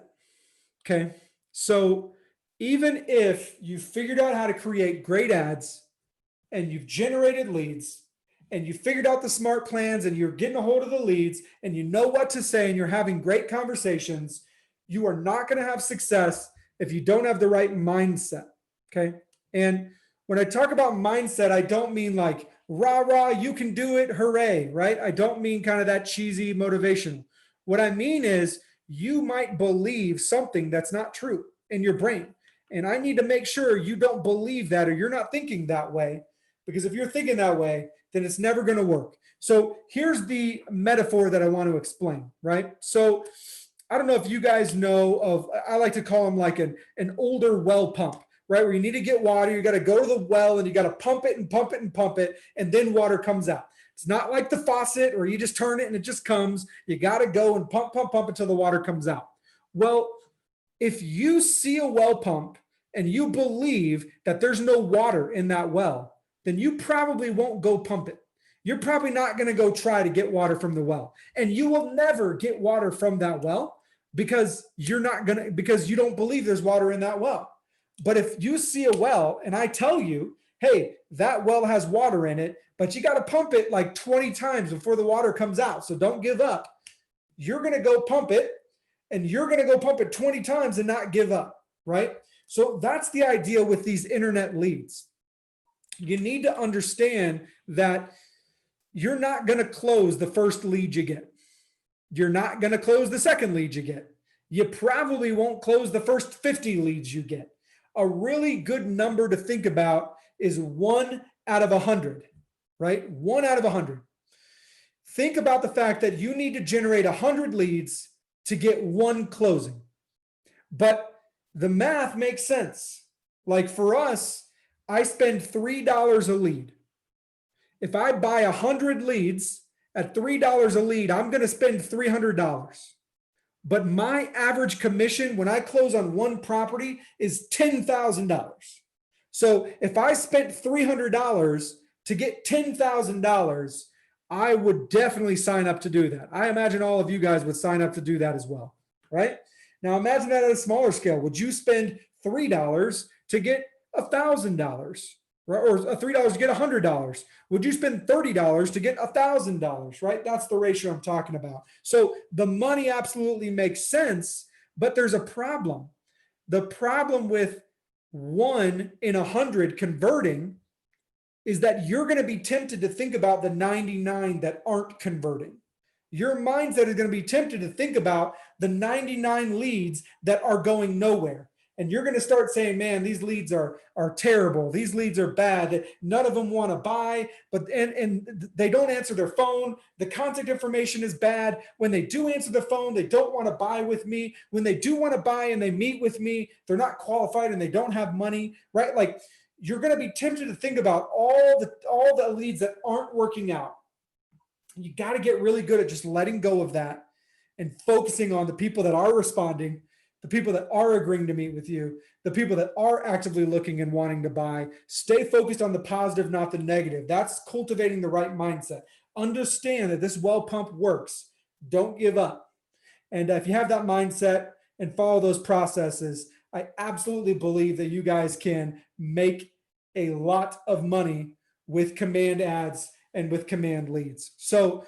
Okay. So even if you figured out how to create great ads and you've generated leads and you figured out the smart plans and you're getting a hold of the leads and you know what to say and you're having great conversations, you are not going to have success if you don't have the right mindset. Okay. And when I talk about mindset, I don't mean like rah, rah, you can do it, hooray, right? I don't mean kind of that cheesy motivational. What I mean is you might believe something that's not true in your brain. And I need to make sure you don't believe that or you're not thinking that way, because if you're thinking that way, then it's never going to work. So here's the metaphor that I want to explain, right? So I don't know if you guys know of, I like to call them like an older well pump, right? Where you need to get water, you got to go to the well and you got to pump it and pump it and pump it, and then water comes out. It's not like the faucet or you just turn it and it just comes. You got to go and pump, pump, pump until the water comes out. Well, if you see a well pump and you believe that there's no water in that well, then you probably won't go pump it. You're probably not going to go try to get water from the well. And you will never get water from that well because because you don't believe there's water in that well. But if you see a well and I tell you, hey, that well has water in it, but you got to pump it like 20 times before the water comes out, so don't give up. You're going to go pump it, and you're going to go pump it 20 times and not give up, right? So that's the idea with these internet leads. You need to understand that you're not going to close the first lead you get. You're not going to close the second lead you get. You probably won't close the first 50 leads you get. A really good number to think about is 1 out of 100, right? 1 out of 100. Think about the fact that you need to generate 100 leads to get 1 closing. But the math makes sense. Like for us, I spend $3 a lead. If I buy 100 leads at $3 a lead, I'm going to spend $300. But my average commission when I close on one property is $10,000. So if I spent $300 to get $10,000, I would definitely sign up to do that. I imagine all of you guys would sign up to do that as well, right? Now imagine that at a smaller scale. Would you spend $3 to get $1,000? Or $3 to get $100? Would you spend $30 to get $1,000, right? That's the ratio I'm talking about. So the money absolutely makes sense, but there's a problem. The problem with 1 in 100 converting is that you're going to be tempted to think about the 99 that aren't converting. Your mindset is going to be tempted to think about the 99 leads that are going nowhere. And you're going to start saying, man, these leads are terrible. These leads are bad. None of them want to buy, and they don't answer their phone. The contact information is bad. When they do answer the phone, they don't want to buy with me. When they do want to buy and they meet with me, they're not qualified and they don't have money, right? Like you're going to be tempted to think about all the leads that aren't working out. You got to get really good at just letting go of that and focusing on the people that are responding, the people that are agreeing to meet with you, the people that are actively looking and wanting to buy. Stay focused on the positive, not the negative. That's cultivating the right mindset. Understand that this well pump works. Don't give up. And if you have that mindset and follow those processes, I absolutely believe that you guys can make a lot of money with command ads and with command leads. So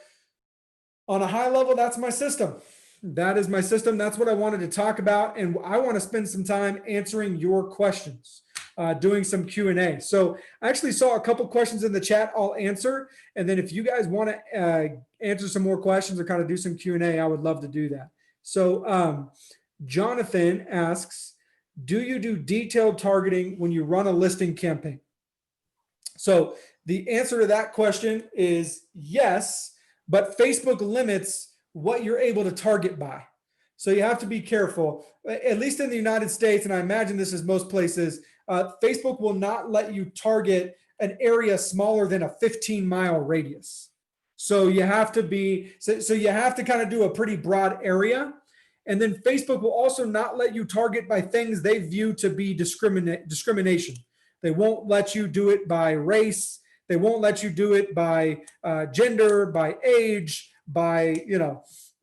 on a high level, that's my system. That is my system. That's what I wanted to talk about. And I want to spend some time answering your questions, doing some Q&A. So I actually saw a couple questions in the chat I'll answer. And then if you guys want to answer some more questions or kind of do some Q&A, I would love to do that. So Jonathan asks, do you do detailed targeting when you run a listing campaign? So the answer to that question is yes, but Facebook limits what you're able to target by. So you have to be careful, at least in the United States, and I imagine this is most places, Facebook will not let you target an area smaller than a 15-mile radius. So you have to you have to kind of do a pretty broad area. And then Facebook will also not let you target by things they view to be discrimination. They won't let you do it by race. They won't let you do it by gender, by age, by,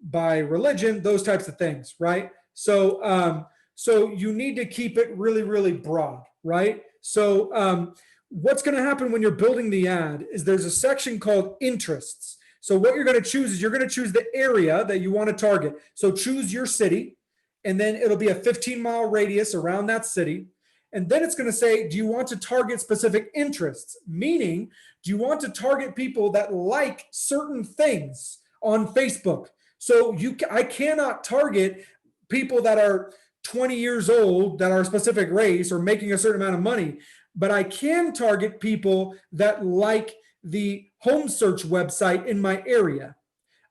by religion, those types of things, right? So, so you need to keep it really, really broad, right? So, what's going to happen when you're building the ad is there's a section called interests. So what you're going to choose is you're going to choose the area that you want to target. So choose your city, and then it'll be a 15-mile radius around that city. And then it's going to say, do you want to target specific interests? Meaning, do you want to target people that like certain things on Facebook? So I cannot target people that are 20 years old, that are a specific race or making a certain amount of money, but I can target people that like the home search website in my area.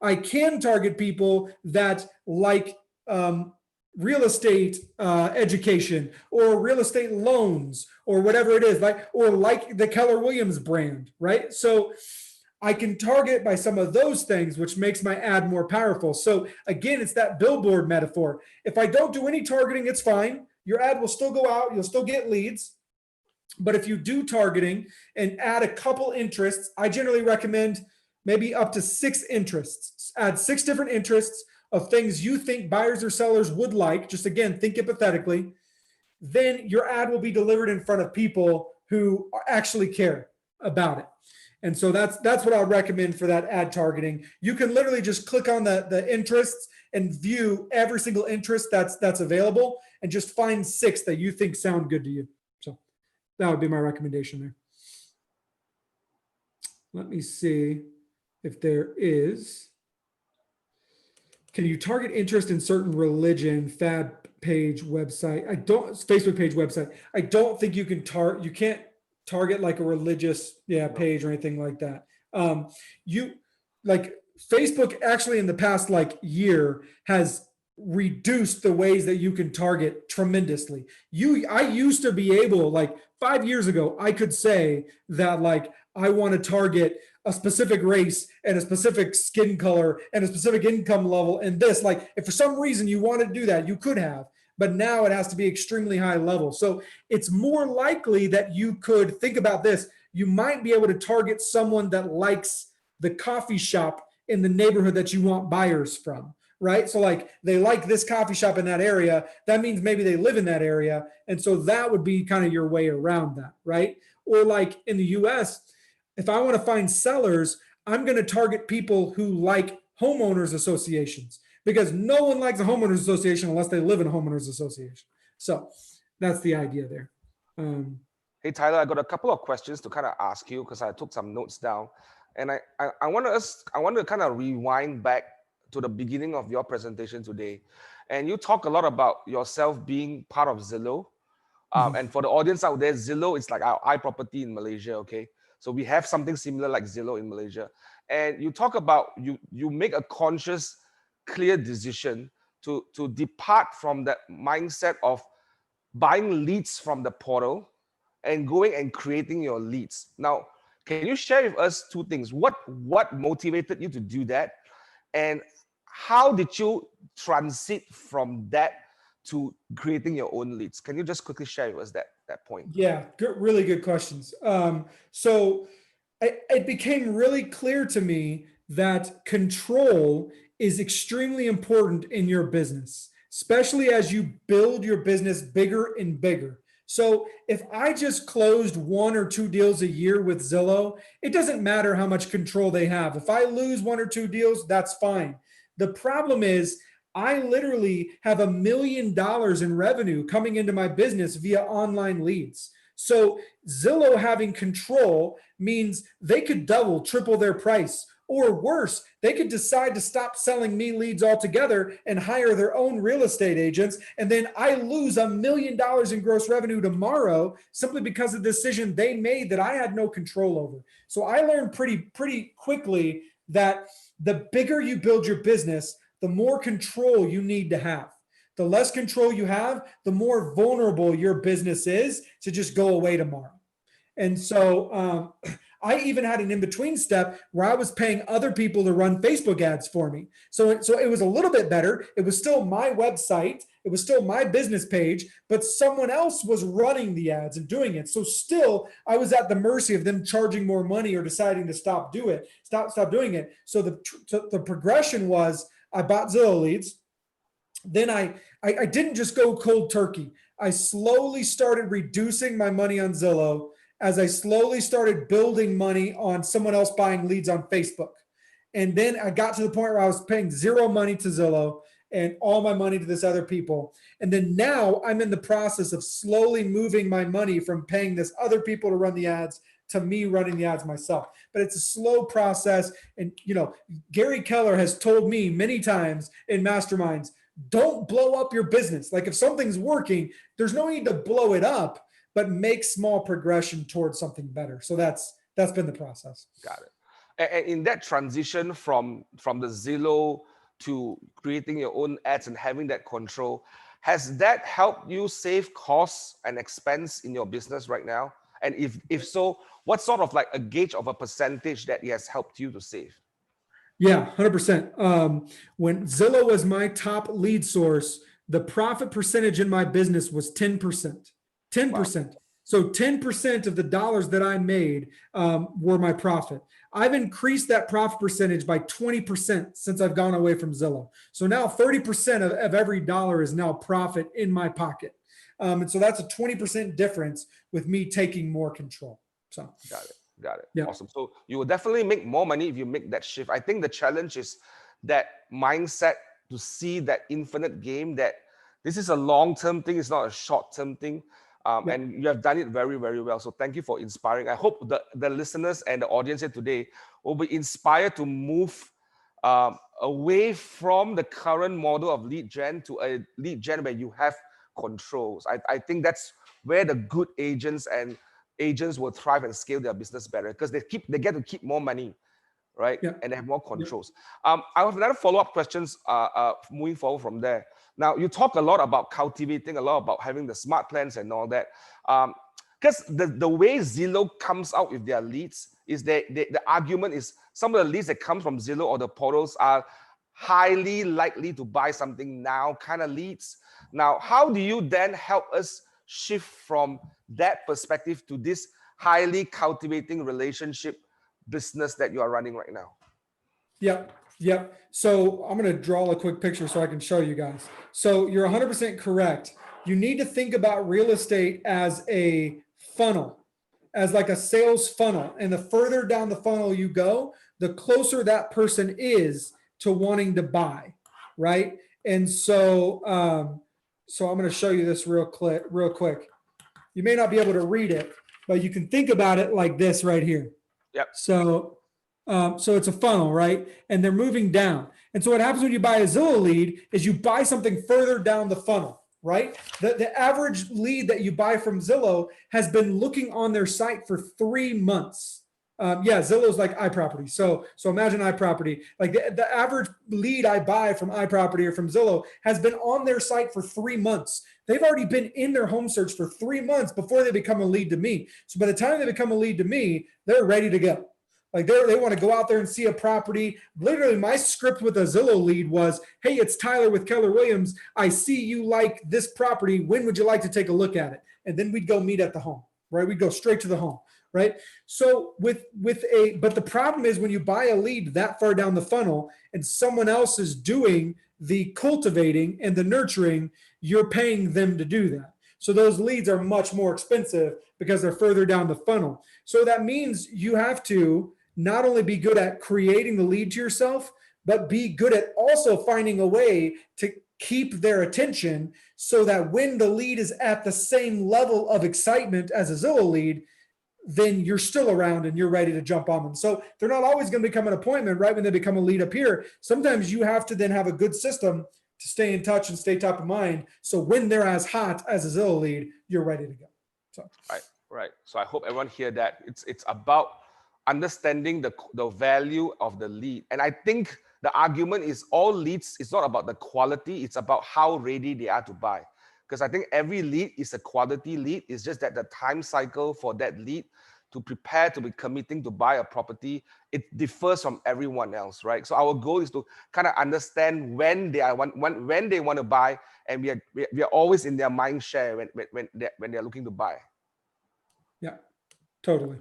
I can target people that like real estate education or real estate loans or whatever it is, or like the Keller Williams brand, right? So I can target by some of those things, which makes my ad more powerful. So again, it's that billboard metaphor. If I don't do any targeting, it's fine. Your ad will still go out. You'll still get leads. But if you do targeting and add a couple interests, I generally recommend maybe up to 6 interests. Add 6 different interests of things you think buyers or sellers would like. Just again, think hypothetically. Then your ad will be delivered in front of people who actually care about it. And so that's what I would recommend for that ad targeting. You can literally just click on the interests and view every single interest that's available and just find 6 that you think sound good to you. So that would be my recommendation there. Let me see if there is. Can you target interest in certain religion, fad page website? Facebook page website. I don't think you can you can't target like a religious page or anything like that. Facebook actually in the past year has reduced the ways that you can target tremendously. I used to be able, 5 years ago, I could say that I want to target a specific race and a specific skin color and a specific income level and this. If for some reason you want to do that, you could have. But now it has to be extremely high level. So it's more likely that you could think about this. You might be able to target someone that likes the coffee shop in the neighborhood that you want buyers from, right? So they like this coffee shop in that area. That means maybe they live in that area. And so that would be kind of your way around that, right? Or in the US, if I want to find sellers, I'm going to target people who like homeowners associations, because no one likes a homeowners association unless they live in a homeowners association. So that's the idea there. Hey, Tyler, I got a couple of questions to kind of ask you because I took some notes down. And I want to kind of rewind back to the beginning of your presentation today. And you talk a lot about yourself being part of Zillow. And for the audience out there, Zillow is like our iProperty in Malaysia, okay? So we have something similar like Zillow in Malaysia. And you talk about, you make a conscious, clear decision to depart from that mindset of buying leads from the portal and going and creating your leads. Now, can you share with us 2 things? What motivated you to do that? And how did you transit from that to creating your own leads? Can you just quickly share with us that point? Yeah, really good questions. So it became really clear to me that control is extremely important in your business, especially as you build your business bigger and bigger. So if I just closed 1 or 2 deals a year with Zillow, it doesn't matter how much control they have. If I lose 1 or 2 deals, that's fine. The problem is I literally have $1 million in revenue coming into my business via online leads. So Zillow having control means they could double, triple their price. Or worse, they could decide to stop selling me leads altogether and hire their own real estate agents. And then I lose $1 million in gross revenue tomorrow simply because of the decision they made that I had no control over. So I learned pretty quickly that the bigger you build your business, the more control you need to have. The less control you have, the more vulnerable your business is to just go away tomorrow. And so I even had an in-between step where I was paying other people to run Facebook ads for me. So it was a little bit better. It was still my website. It was still my business page, but someone else was running the ads and doing it. So still, I was at the mercy of them charging more money or deciding to stop doing it. So the progression was I bought Zillow leads. Then I didn't just go cold turkey. I slowly started reducing my money on Zillow as I slowly started building money on someone else buying leads on Facebook. And then I got to the point where I was paying zero money to Zillow and all my money to this other people. And then now I'm in the process of slowly moving my money from paying this other people to run the ads to me running the ads myself. But it's a slow process. And, Gary Keller has told me many times in masterminds, don't blow up your business. Like if something's working, there's no need to blow it up, but make small progression towards something better. So that's been the process. Got it. And in that transition from the Zillow to creating your own ads and having that control, has that helped you save costs and expense in your business right now? And if so, what sort of like a gauge of a percentage that it has helped you to save? Yeah, 100%. When Zillow was my top lead source, the profit percentage in my business was 10%. 10%. Wow. So 10% of the dollars that I made were my profit. I've increased that profit percentage by 20% since I've gone away from Zillow. So now 30% of every dollar is now profit in my pocket. And so that's a 20% difference with me taking more control. So got it. Got it. Yeah. Awesome. So you will definitely make more money if you make that shift. I think the challenge is that mindset to see that infinite game, that this is a long-term thing, it's not a short-term thing. And you have done it very, very well. So thank you for inspiring. I hope the listeners and the audience here today will be inspired to move away from the current model of lead gen to a lead gen where you have controls. I think that's where the good agents will thrive and scale their business better because they get to keep more money, right? Yeah. And they have more controls. I have another follow-up questions moving forward from there. Now, you talk a lot about cultivating, a lot about having the smart plans and all that. Because the way Zillow comes out with their leads is the argument is some of the leads that come from Zillow or the portals are highly likely to buy something now kind of leads. Now, how do you then help us shift from that perspective to this highly cultivating relationship business that you are running right now? Yep. So I'm going to draw a quick picture so I can show you guys. So you're 100% correct. You need to think about real estate as a funnel, as like a sales funnel. And the further down the funnel you go, the closer that person is to wanting to buy, right? And so, I'm going to show you this real quick. You may not be able to read it, but you can think about it like this right here. Yep. So it's a funnel, right? And they're moving down. And so what happens when you buy a Zillow lead is you buy something further down the funnel, right? The average lead that you buy from Zillow has been looking on their site for 3 months. Zillow's like iProperty. So imagine iProperty. Like the average lead I buy from iProperty or from Zillow has been on their site for 3 months. They've already been in their home search for 3 months before they become a lead to me. So by the time they become a lead to me, they're ready to go. Like they want to go out there and see a property. Literally, my script with a Zillow lead was, hey, it's Tyler with Keller Williams. I see you like this property. When would you like to take a look at it? And then we'd go meet at the home, right? We'd go straight to the home, right? So but the problem is when you buy a lead that far down the funnel and someone else is doing the cultivating and the nurturing, you're paying them to do that. So those leads are much more expensive because they're further down the funnel. So that means you have to not only be good at creating the lead to yourself, but be good at also finding a way to keep their attention so that when the lead is at the same level of excitement as a Zillow lead, then you're still around and you're ready to jump on them. So they're not always going to become an appointment right when they become a lead up here. Sometimes you have to then have a good system to stay in touch and stay top of mind. So when they're as hot as a Zillow lead, you're ready to go. So Right. So I hope everyone hear that. It's about understanding the value of the lead. And I think the argument is all leads, it's not about the quality, it's about how ready they are to buy. Because I think every lead is a quality lead. It's just that the time cycle for that lead to prepare to be committing to buy a property, it differs from everyone else, right? So our goal is to kind of understand when they want to buy, and we are always in their mind share when they're looking to buy. Yeah, totally.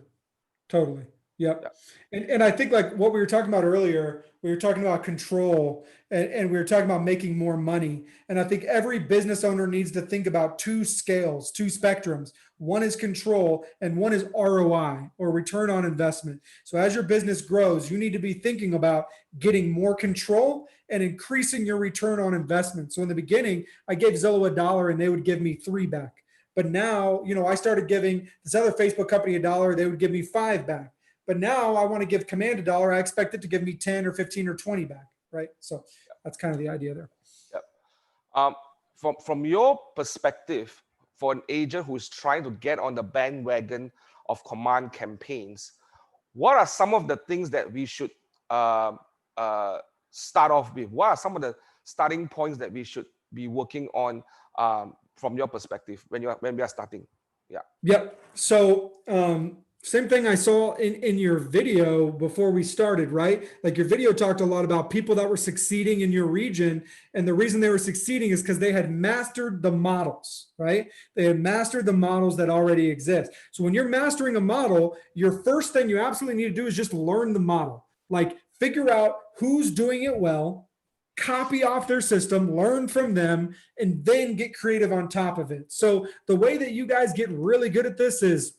Totally. Yeah, Yep. And I think like what we were talking about earlier, we were talking about control and we were talking about making more money. And I think every business owner needs to think about two scales, two spectrums. One is control and one is ROI, or return on investment. So as your business grows, you need to be thinking about getting more control and increasing your return on investment. So in the beginning, I gave Zillow $1 and they would give me 3 back. But now, I started giving this other Facebook company $1, they would give me 5 back. But now I want to give Command $1, I expect it to give me 10 or 15 or 20 back, right? So that's kind of the idea there. yeah. From your perspective, for an agent who's trying to get on the bandwagon of command campaigns, what are some of the things that we should start off with? What are some of the starting points that we should be working on from your perspective when we are starting? Yeah. Yep. So same thing I saw in your video before we started, right? Like your video talked a lot about people that were succeeding in your region. And the reason they were succeeding is because they had mastered the models, right? They had mastered the models that already exist. So when you're mastering a model, your first thing you absolutely need to do is just learn the model. Like figure out who's doing it well, copy off their system, learn from them, and then get creative on top of it. So the way that you guys get really good at this is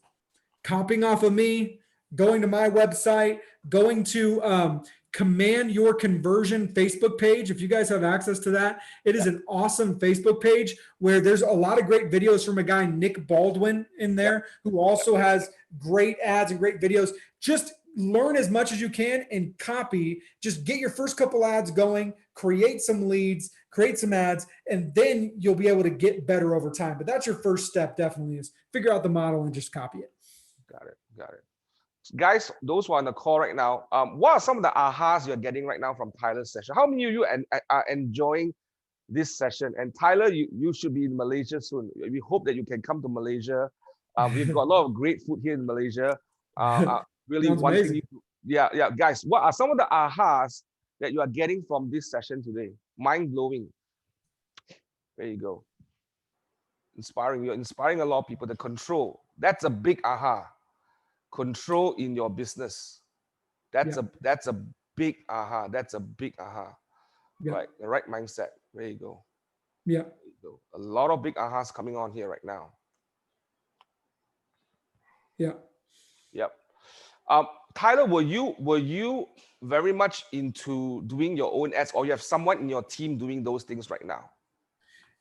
copying off of me, going to my website, going to Command Your Conversion Facebook page. If you guys have access to that, it is an awesome Facebook page where there's a lot of great videos from a guy, Nick Baldwin, in there, who also has great ads and great videos. Just learn as much as you can and copy. Just get your first couple ads going, create some leads, create some ads, and then you'll be able to get better over time. But that's your first step, definitely, is figure out the model and just copy it. Got it. Guys, those who are on the call right now, what are some of the ahas you're getting right now from Tyler's session? How many of you are enjoying this session? And Tyler, you should be in Malaysia soon. We hope that you can come to Malaysia. We've got a lot of great food here in Malaysia. Really Sounds wanting amazing. you to, yeah. Guys, what are some of the ahas that you are getting from this session today? Mind blowing. There you go. Inspiring. You're inspiring a lot of people. The control. That's a big aha. Control in your business. That's a big aha. That's a big aha. Yeah. Right. The right mindset. There you go. Yeah. There you go. A lot of big ahas coming on here right now. Yeah. Yep. Tyler, were you very much into doing your own ads, or you have someone in your team doing those things right now?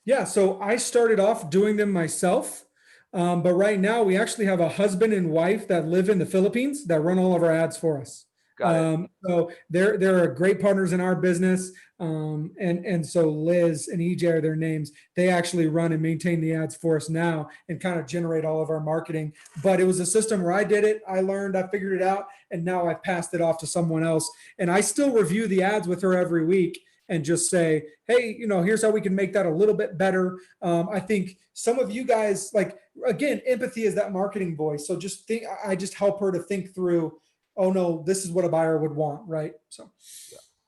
Yeah. So I started off doing them myself. But right now we actually have a husband and wife that live in the Philippines that run all of our ads for us. Got it. So they're great partners in our business. And so Liz and EJ are their names. They actually run and maintain the ads for us now and kind of generate all of our marketing. But it was a system where I did it. I learned, I figured it out, and now I've passed it off to someone else. And I still review the ads with her every week and just say, hey, here's how we can make that a little bit better. I think some of you guys, like, again, empathy is that marketing voice. So just think, I just help her to think through, oh no, this is what a buyer would want, right? So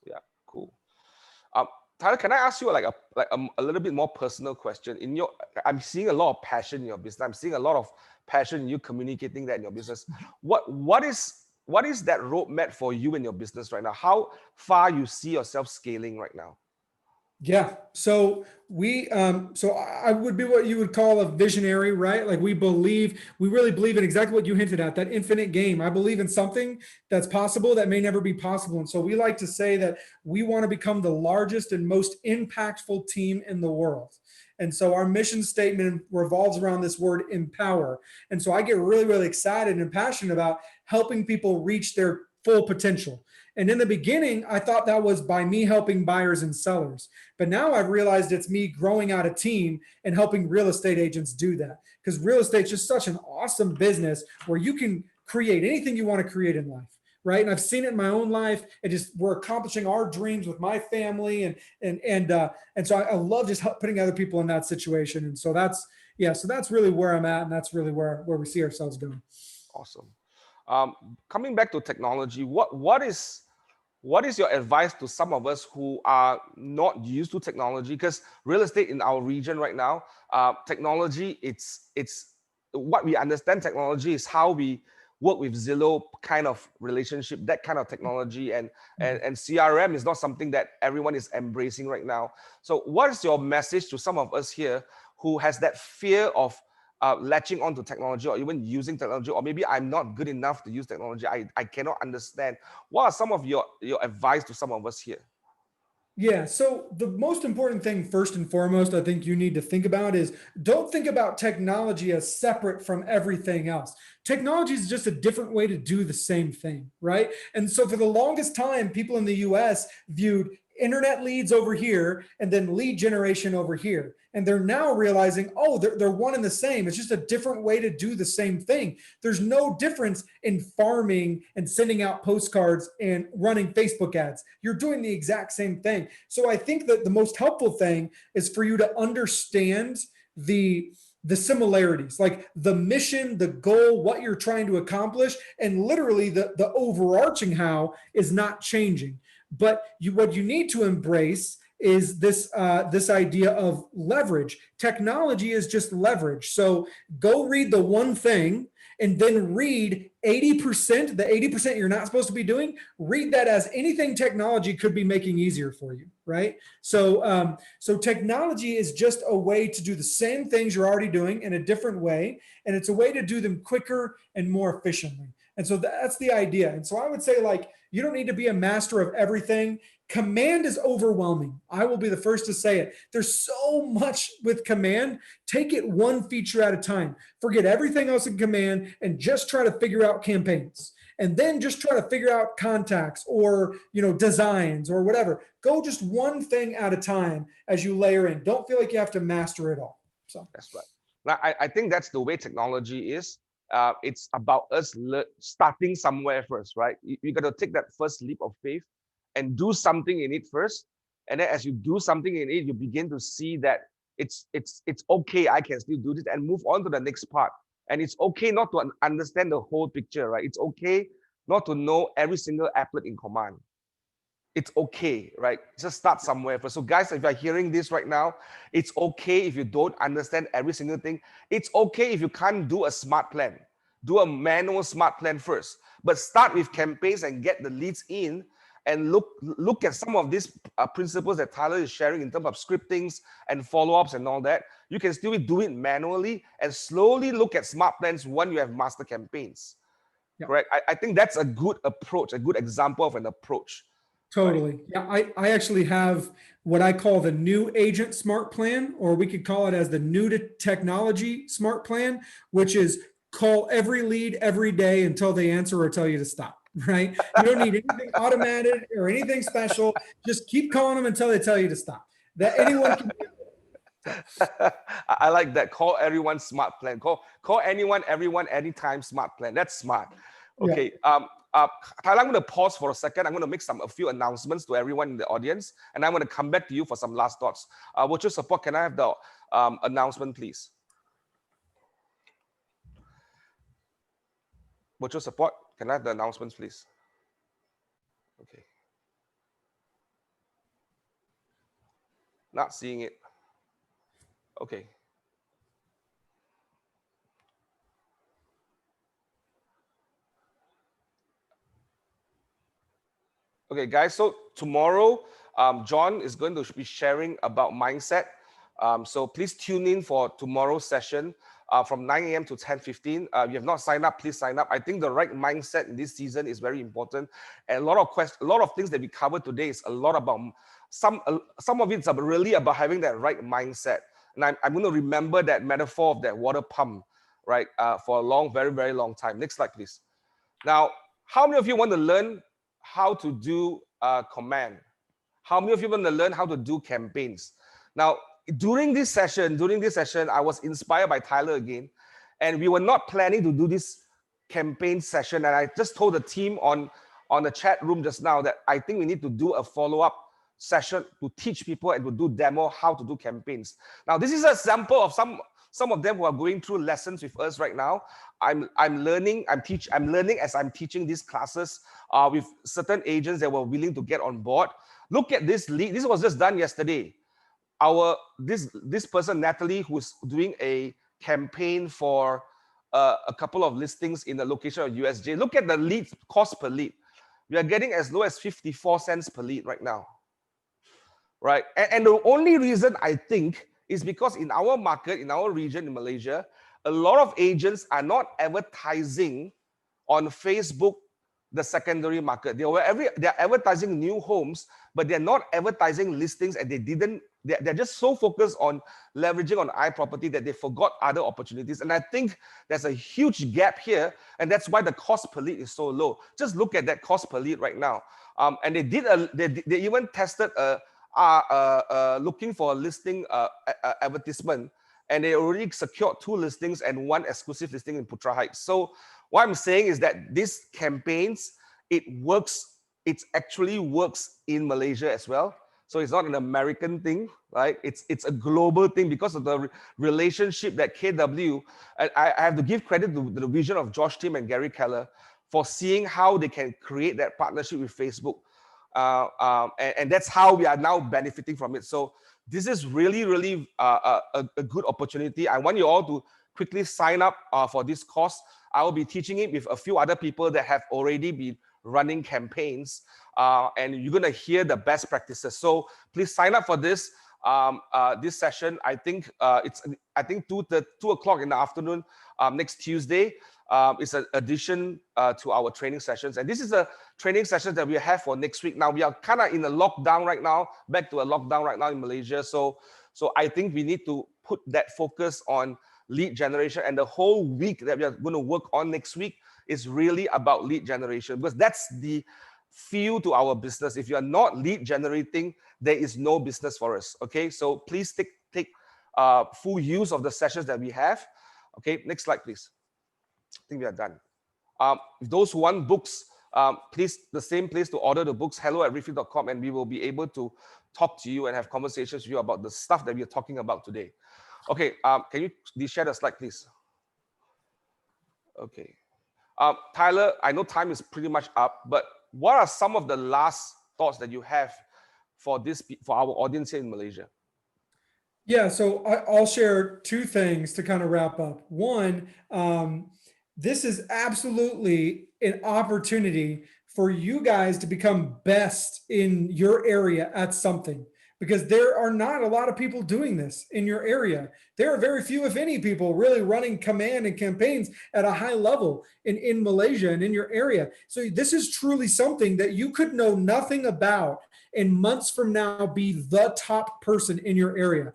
yeah, cool. Tyler, can I ask you like a little bit more personal question? I'm seeing a lot of passion in your business. I'm seeing a lot of passion in you communicating that in your business. What is that roadmap for you in your business right now? How far you see yourself scaling right now? Yeah. So I would be what you would call a visionary, right? Like we really believe in exactly what you hinted at, that infinite game. I believe in something that's possible that may never be possible. And so we like to say that we want to become the largest and most impactful team in the world. And so our mission statement revolves around this word empower. And so I get really, really excited and passionate about helping people reach their full potential. And in the beginning, I thought that was by me helping buyers and sellers. But now I've realized it's me growing out a team and helping real estate agents do that. Because real estate's just such an awesome business where you can create anything you want to create in life, right? And I've seen it in my own life. We're accomplishing our dreams with my family, and so I love just putting other people in that situation. And so that's really where I'm at, and that's really where we see ourselves going. Awesome. Coming back to technology, what is your advice to some of us who are not used to technology? Because real estate in our region right now, technology, it's what we understand technology is how we work with Zillow kind of relationship, that kind of technology, and CRM is not something that everyone is embracing right now. So what is your message to some of us here who has that fear of latching on to technology, or even using technology, or maybe I'm not good enough to use technology, I cannot understand? What are some of your advice to some of us here? Yeah. So the most important thing, first and foremost, I think you need to think about is don't think about technology as separate from everything else. Technology is just a different way to do the same thing, right? And so for the longest time, people in the US viewed internet leads over here and then lead generation over here. And they're now realizing, oh, they're one and the same. It's just a different way to do the same thing. There's no difference in farming and sending out postcards and running Facebook ads. You're doing the exact same thing. So I think that the most helpful thing is for you to understand the similarities, like the mission, the goal, what you're trying to accomplish, and literally the overarching how is not changing. But what you need to embrace is this idea of leverage. Technology is just leverage. So go read the one thing and then read 80%, the 80% you're not supposed to be doing, read that as anything technology could be making easier for you, right? So technology is just a way to do the same things you're already doing in a different way, and it's a way to do them quicker and more efficiently. And so that's the idea. And so I would say, like, you don't need to be a master of everything. Command is overwhelming. I will be the first to say it. There's so much with command. Take it one feature at a time. Forget everything else in command and just try to figure out campaigns. And then just try to figure out contacts or designs or whatever. Go just one thing at a time as you layer in. Don't feel like you have to master it all. So That's right. Now, I think that's the way technology is. It's about us starting somewhere first, right? You got to take that first leap of faith and do something in it first. And then as you do something in it, you begin to see that it's okay, I can still do this, and move on to the next part. And it's okay not to understand the whole picture, right? It's okay not to know every single applet in command. It's okay, right? Just start somewhere first. So guys, if you're hearing this right now, it's okay if you don't understand every single thing. It's okay if you can't do a smart plan. Do a manual smart plan first, but start with campaigns and get the leads in, and look at some of these principles that Tyler is sharing in terms of scriptings and follow-ups and all that. You can still do it manually and slowly look at smart plans when you have master campaigns. yeah. Correct? I think that's a good approach, a good example of an approach. Totally. Yeah, I actually have what I call the new agent smart plan, or we could call it as the new to technology smart plan, which is call every lead every day until they answer or tell you to stop, right? You don't need anything automated or anything special. Just keep calling them until they tell you to stop. That anyone can do. I like that. Call everyone smart plan. Call anyone, everyone, anytime smart plan. That's smart. Okay. Yeah. I'm going to pause for a second. I'm going to make a few announcements to everyone in the audience, and I'm going to come back to you for some last thoughts. Would you support? Can I have the announcement, please? Would you support? Can I have the announcements, please? Okay. Not seeing it. Okay. Okay, guys, so tomorrow, John is going to be sharing about mindset. So please tune in for tomorrow's session from 9 a.m. to 10:15. If you have not signed up, please sign up. I think the right mindset in this season is very important. And a lot of things that we covered today is a lot about, some of it's really about having that right mindset. And I'm going to remember that metaphor of that water pump, right, for a long, very, very long time. Next slide, please. Now, how many of you want to learn how to do command? How many of you want to learn how to do campaigns? Now, during this session, I was inspired by Tyler again, and we were not planning to do this campaign session. And I just told the team on the chat room just now that I think we need to do a follow-up session to teach people and to do demo how to do campaigns. Now, this is a sample of some Some of them who are going through lessons with us right now. I'm learning. I'm learning as I'm teaching these classes with certain agents that were willing to get on board. Look at this lead. This was just done yesterday. This person Natalie, who's doing a campaign for a couple of listings in the location of USJ. Look at the lead cost per lead. We are getting as low as 54 cents per lead right now, right? And the only reason I think is because in our market, in our region in Malaysia, a lot of agents are not advertising on Facebook, the secondary market. They're advertising new homes, but they're not advertising listings, and they're just so focused on leveraging on iProperty that they forgot other opportunities. And I think there's a huge gap here, and that's why the cost per lead is so low. Just look at that cost per lead right now. And they even tested looking for a listing advertisement, and they already secured 2 listings and 1 exclusive listing in Putra Heights. So what I'm saying is that these campaigns, it actually works in Malaysia as well. So it's not an American thing, right? It's a global thing because of the relationship that KW, and I have to give credit to the vision of Josh Tim and Gary Keller for seeing how they can create that partnership with Facebook. And that's how we are now benefiting from it. So this is really, really a good opportunity. I want you all to quickly sign up for this course. I will be teaching it with a few other people that have already been running campaigns, and you're going to hear the best practices. So please sign up for this session. I think it's 2 o'clock in the afternoon next Tuesday. It's an addition to our training sessions, and this is a training session that we have for next week. Now we are kind of in a lockdown right now, back to a lockdown right now in Malaysia. So I think we need to put that focus on lead generation, and the whole week that we are going to work on next week is really about lead generation, because that's the fuel to our business. If you are not lead generating, there is no business for us. Okay, so please take full use of the sessions that we have. Okay, next slide, please. I think we are done. Those who want books, please, the same place to order the books, hello@refill.com, and we will be able to talk to you and have conversations with you about the stuff that we are talking about today. Okay, can you share the slide, please? Okay. Tyler, I know time is pretty much up, but what are some of the last thoughts that you have for our audience here in Malaysia? Yeah, so I'll share 2 things to kind of wrap up. One, this is absolutely an opportunity for you guys to become best in your area at something, because there are not a lot of people doing this in your area. There are very few, if any, people really running command and campaigns at a high level in Malaysia and in your area. So this is truly something that you could know nothing about, and months from now be the top person in your area.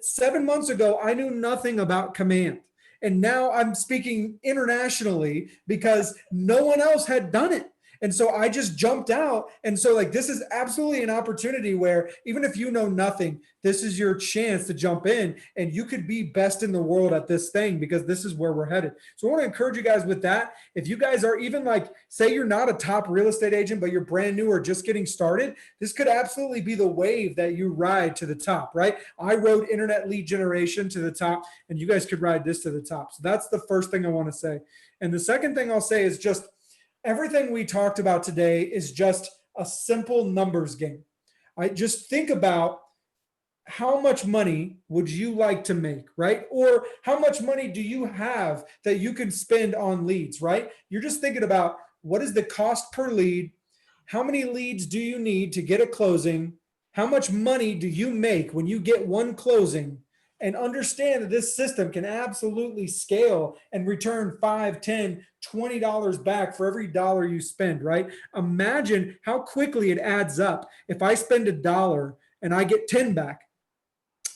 7 months ago, I knew nothing about command. And now I'm speaking internationally because no one else had done it. And so I just jumped out. And so this is absolutely an opportunity where even if you know nothing, this is your chance to jump in and you could be best in the world at this thing, because this is where we're headed. So I want to encourage you guys with that. If you guys are even say you're not a top real estate agent, but you're brand new or just getting started, this could absolutely be the wave that you ride to the top, right? I rode internet lead generation to the top, and you guys could ride this to the top. So that's the first thing I want to say. And the second thing I'll say is just, everything we talked about today is just a simple numbers game. I just think about how much money would you like to make, right? Or how much money do you have that you can spend on leads, right? You're just thinking about, what is the cost per lead? How many leads do you need to get a closing? How much money do you make when you get one closing? And understand that this system can absolutely scale and return $5, $10, $20 back for every dollar you spend, right? Imagine how quickly it adds up. If I spend $1 and I get 10 back,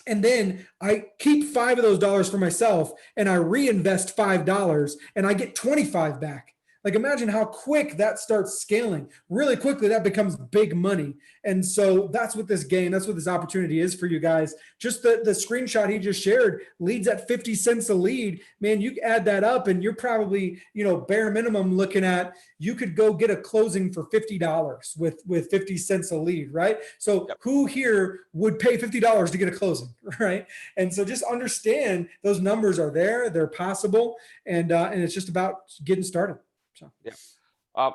and then I keep 5 of those dollars for myself and I reinvest $5 and I get 25 back. Like imagine how quick that starts scaling. Really quickly, that becomes big money. And so that's what this game, that's what this opportunity is for you guys. Just the screenshot he just shared leads at 50 cents a lead. Man, you add that up and you're probably, bare minimum looking at, you could go get a closing for $50 with 50 cents a lead, right? So Yep. who here would pay $50 to get a closing, right? And so just understand those numbers are there, they're possible, and it's just about getting started. So. Yeah.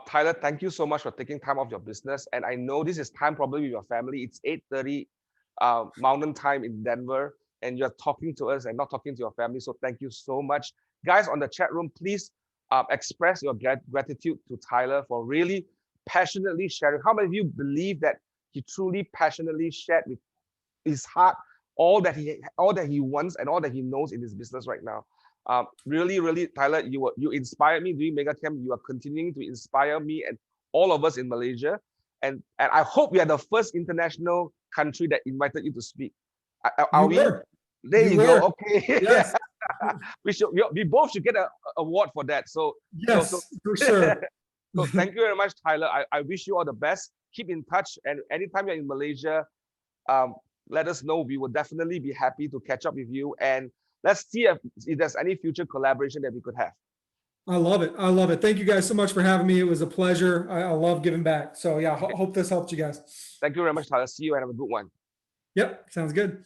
Tyler, thank you so much for taking time off your business. And I know this is time probably with your family. It's 8:30 Mountain Time in Denver, and you're talking to us and not talking to your family. So thank you so much. Guys on the chat room, please express your gratitude to Tyler for really passionately sharing. How many of you believe that he truly passionately shared with his heart all that he wants and all that he knows in his business right now? Really, really, Tyler, you inspired me during Mega Camp. You are continuing to inspire me and all of us in Malaysia. And I hope we are the first international country that invited you to speak. Are You we? were. There you were. go. Okay. Yes. We both should get an award for that. So Yes, for sure. so thank you very much, Tyler. I wish you all the best. Keep in touch, and anytime you're in Malaysia, let us know. We will definitely be happy to catch up with you, and let's see if there's any future collaboration that we could have. I love it. I love it. Thank you guys so much for having me. It was a pleasure. I love giving back. So yeah, Okay. hope this helped you guys. Thank you very much, Tyler. See you and have a good one. Yep, sounds good.